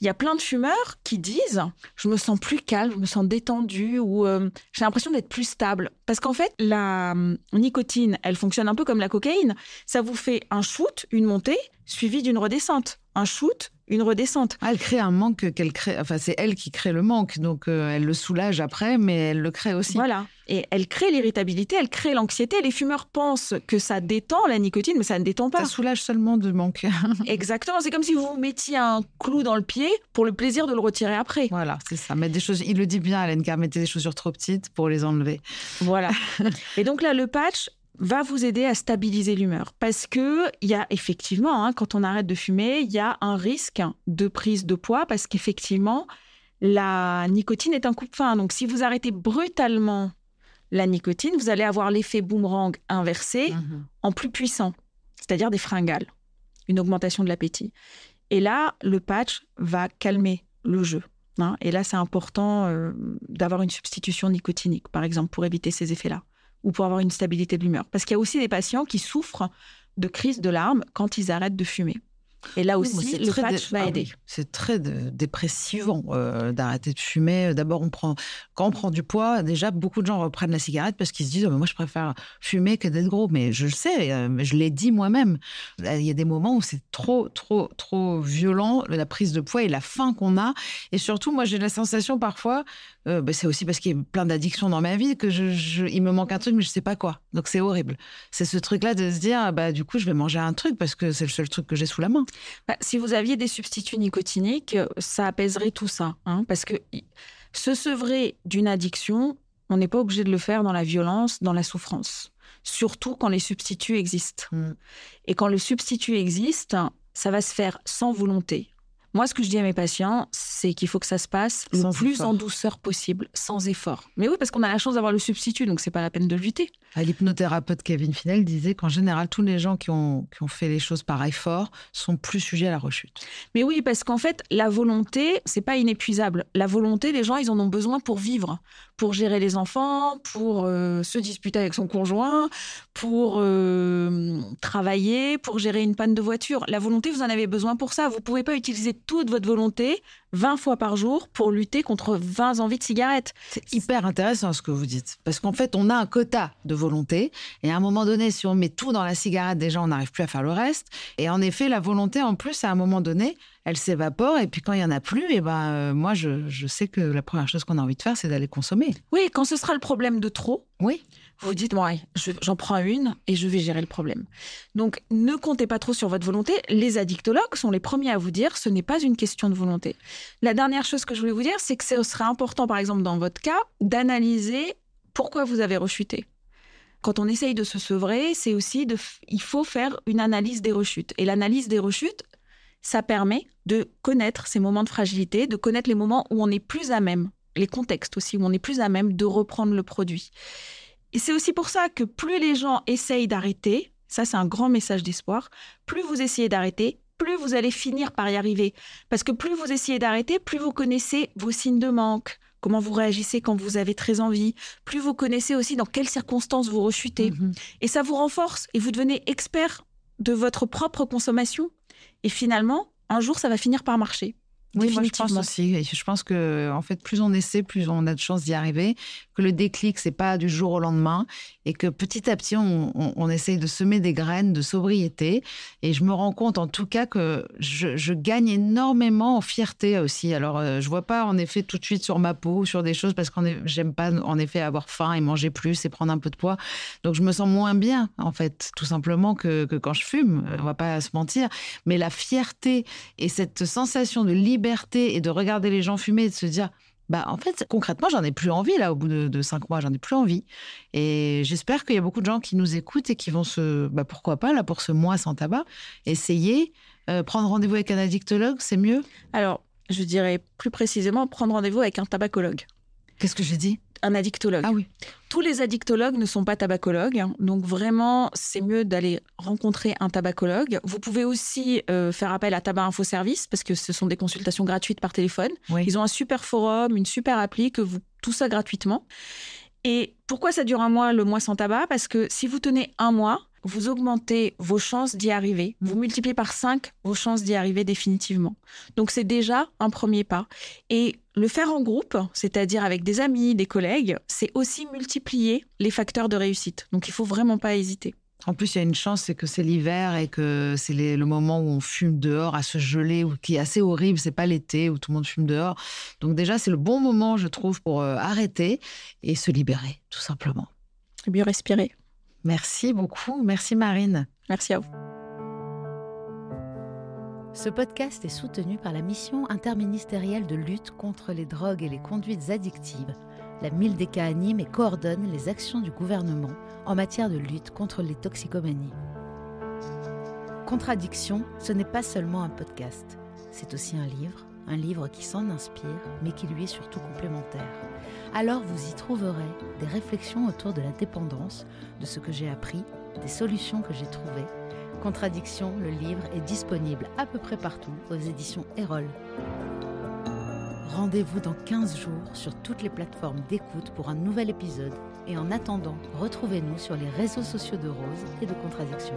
Il y a plein de fumeurs qui disent « je me sens plus calme, je me sens détendu » ou « j'ai l'impression d'être plus stable ». Parce qu'en fait, la nicotine, elle fonctionne un peu comme la cocaïne. Ça vous fait un shoot, une montée, suivie d'une redescente. Un shoot, une redescente. Elle crée un manque qu'elle crée. Enfin, c'est elle qui crée le manque, donc elle le soulage après, mais elle le crée aussi. Voilà. Et elle crée l'irritabilité, elle crée l'anxiété. Les fumeurs pensent que ça détend la nicotine, mais ça ne détend pas. Ça soulage seulement de manque. Exactement. C'est comme si vous mettiez un clou dans le pied pour le plaisir de le retirer après. Voilà, c'est ça. Mettre des choses. Il le dit bien, Alain Carr, mettez des chaussures trop petites pour les enlever. Voilà. Et donc là, le patch va vous aider à stabiliser l'humeur. Parce qu'il y a effectivement, quand on arrête de fumer, il y a un risque de prise de poids parce qu'effectivement, la nicotine est un coupe-faim. Donc, si vous arrêtez brutalement la nicotine, vous allez avoir l'effet boomerang inversé en plus puissant, c'est-à-dire des fringales, une augmentation de l'appétit. Et là, le patch va calmer le jeu. Et là, c'est important d'avoir une substitution nicotinique, par exemple, pour éviter ces effets-là, ou pour avoir une stabilité de l'humeur. Parce qu'il y a aussi des patients qui souffrent de crises de larmes quand ils arrêtent de fumer. Et là aussi, le patch va aider. Oui. C'est très dépressivant d'arrêter de fumer. D'abord, quand on prend du poids, déjà, beaucoup de gens reprennent la cigarette parce qu'ils se disent « moi, je préfère fumer que d'être gros ». Mais je le sais, je l'ai dit moi-même. Il y a des moments où c'est trop violent, la prise de poids et la faim qu'on a. Et surtout, moi, j'ai la sensation parfois, c'est aussi parce qu'il y a plein d'addictions dans ma vie, que il me manque un truc, mais je ne sais pas quoi. Donc, c'est horrible. C'est ce truc-là de se dire du coup, je vais manger un truc parce que c'est le seul truc que j'ai sous la main. Si vous aviez des substituts nicotiniques, ça apaiserait tout ça. Parce que se sevrer d'une addiction, on n'est pas obligé de le faire dans la violence, dans la souffrance. Surtout quand les substituts existent. Et quand le substitut existe, ça va se faire sans volonté. Moi, ce que je dis à mes patients, c'est qu'il faut que ça se passe le plus en douceur possible, sans effort. Mais oui, parce qu'on a la chance d'avoir le substitut, donc c'est pas la peine de lutter. L'hypnothérapeute Kevin Finel disait qu'en général, tous les gens qui ont fait les choses par effort sont plus sujets à la rechute. Mais oui, parce qu'en fait, la volonté, c'est pas inépuisable. La volonté, les gens, ils en ont besoin pour vivre, pour gérer les enfants, pour se disputer avec son conjoint, pour travailler, pour gérer une panne de voiture. La volonté, vous en avez besoin pour ça. Vous pouvez pas utiliser toute votre volonté 20 fois par jour pour lutter contre 20 envies de cigarettes. C'est hyper intéressant ce que vous dites. Parce qu'en fait, on a un quota de volonté. Et à un moment donné, si on met tout dans la cigarette, déjà, on n'arrive plus à faire le reste. Et en effet, la volonté, en plus, à un moment donné, elle s'évapore. Et puis quand il n'y en a plus, moi, je sais que la première chose qu'on a envie de faire, c'est d'aller consommer. Oui, quand ce sera le problème de trop, oui. Vous dites, j'en prends une et je vais gérer le problème. Donc, ne comptez pas trop sur votre volonté. Les addictologues sont les premiers à vous dire, ce n'est pas une question de volonté. La dernière chose que je voulais vous dire, c'est que ce serait important, par exemple, dans votre cas, d'analyser pourquoi vous avez rechuté. Quand on essaye de se sevrer, c'est aussi il faut faire une analyse des rechutes. Et l'analyse des rechutes, ça permet de connaître ces moments de fragilité, de connaître les moments où on est plus à même, les contextes aussi, où on est plus à même de reprendre le produit. Et c'est aussi pour ça que plus les gens essayent d'arrêter, ça c'est un grand message d'espoir, plus vous essayez d'arrêter, plus vous allez finir par y arriver. Parce que plus vous essayez d'arrêter, plus vous connaissez vos signes de manque, comment vous réagissez quand vous avez très envie, plus vous connaissez aussi dans quelles circonstances vous rechutez. Et ça vous renforce et vous devenez expert de votre propre consommation. Et finalement, un jour, ça va finir par marcher. Oui, moi je pense aussi. Je pense que en fait, plus on essaie, plus on a de chances d'y arriver. Que le déclic, c'est pas du jour au lendemain, et que petit à petit, on essaye de semer des graines de sobriété. Et je me rends compte, en tout cas, que je gagne énormément en fierté aussi. Alors, je vois pas en effet tout de suite sur ma peau, sur des choses, parce que j'aime pas en effet avoir faim et manger plus et prendre un peu de poids. Donc, je me sens moins bien, en fait, tout simplement que quand je fume. On va pas se mentir. Mais la fierté et cette sensation de liberté et de regarder les gens fumer et de se dire en fait concrètement j'en ai plus envie là au bout de 5 mois, j'en ai plus envie, et j'espère qu'il y a beaucoup de gens qui nous écoutent et qui vont pourquoi pas là pour ce mois sans tabac essayer, prendre rendez-vous avec un addictologue, c'est mieux. Alors je dirais plus précisément prendre rendez-vous avec un tabacologue. Qu'est-ce que j'ai dit? Un addictologue. Ah oui. Tous les addictologues ne sont pas tabacologues, donc vraiment, c'est mieux d'aller rencontrer un tabacologue. Vous pouvez aussi faire appel à Tabac Info Service, parce que ce sont des consultations gratuites par téléphone. Oui. Ils ont un super forum, une super appli, tout ça gratuitement. Et pourquoi ça dure un mois, le mois sans tabac? Parce que si vous tenez un mois, vous augmentez vos chances d'y arriver. Vous multipliez par 5 vos chances d'y arriver définitivement. Donc, c'est déjà un premier pas. Et le faire en groupe, c'est-à-dire avec des amis, des collègues, c'est aussi multiplier les facteurs de réussite. Donc, il ne faut vraiment pas hésiter. En plus, il y a une chance, c'est que c'est l'hiver et que c'est le moment où on fume dehors à se geler, qui est assez horrible. C'est pas l'été où tout le monde fume dehors. Donc déjà, c'est le bon moment, je trouve, pour arrêter et se libérer, tout simplement. Et bien respirer. Merci beaucoup. Merci Marine. Merci à vous. Ce podcast est soutenu par la mission interministérielle de lutte contre les drogues et les conduites addictives. La Mildeca anime et coordonne les actions du gouvernement en matière de lutte contre les toxicomanies. Contradiction, ce n'est pas seulement un podcast. C'est aussi un livre qui s'en inspire, mais qui lui est surtout complémentaire. Alors vous y trouverez des réflexions autour de la dépendance, de ce que j'ai appris, des solutions que j'ai trouvées. Contradiction, le livre est disponible à peu près partout aux éditions Erol. Rendez-vous dans 15 jours sur toutes les plateformes d'écoute pour un nouvel épisode. Et en attendant, retrouvez-nous sur les réseaux sociaux de Rose et de Contradiction.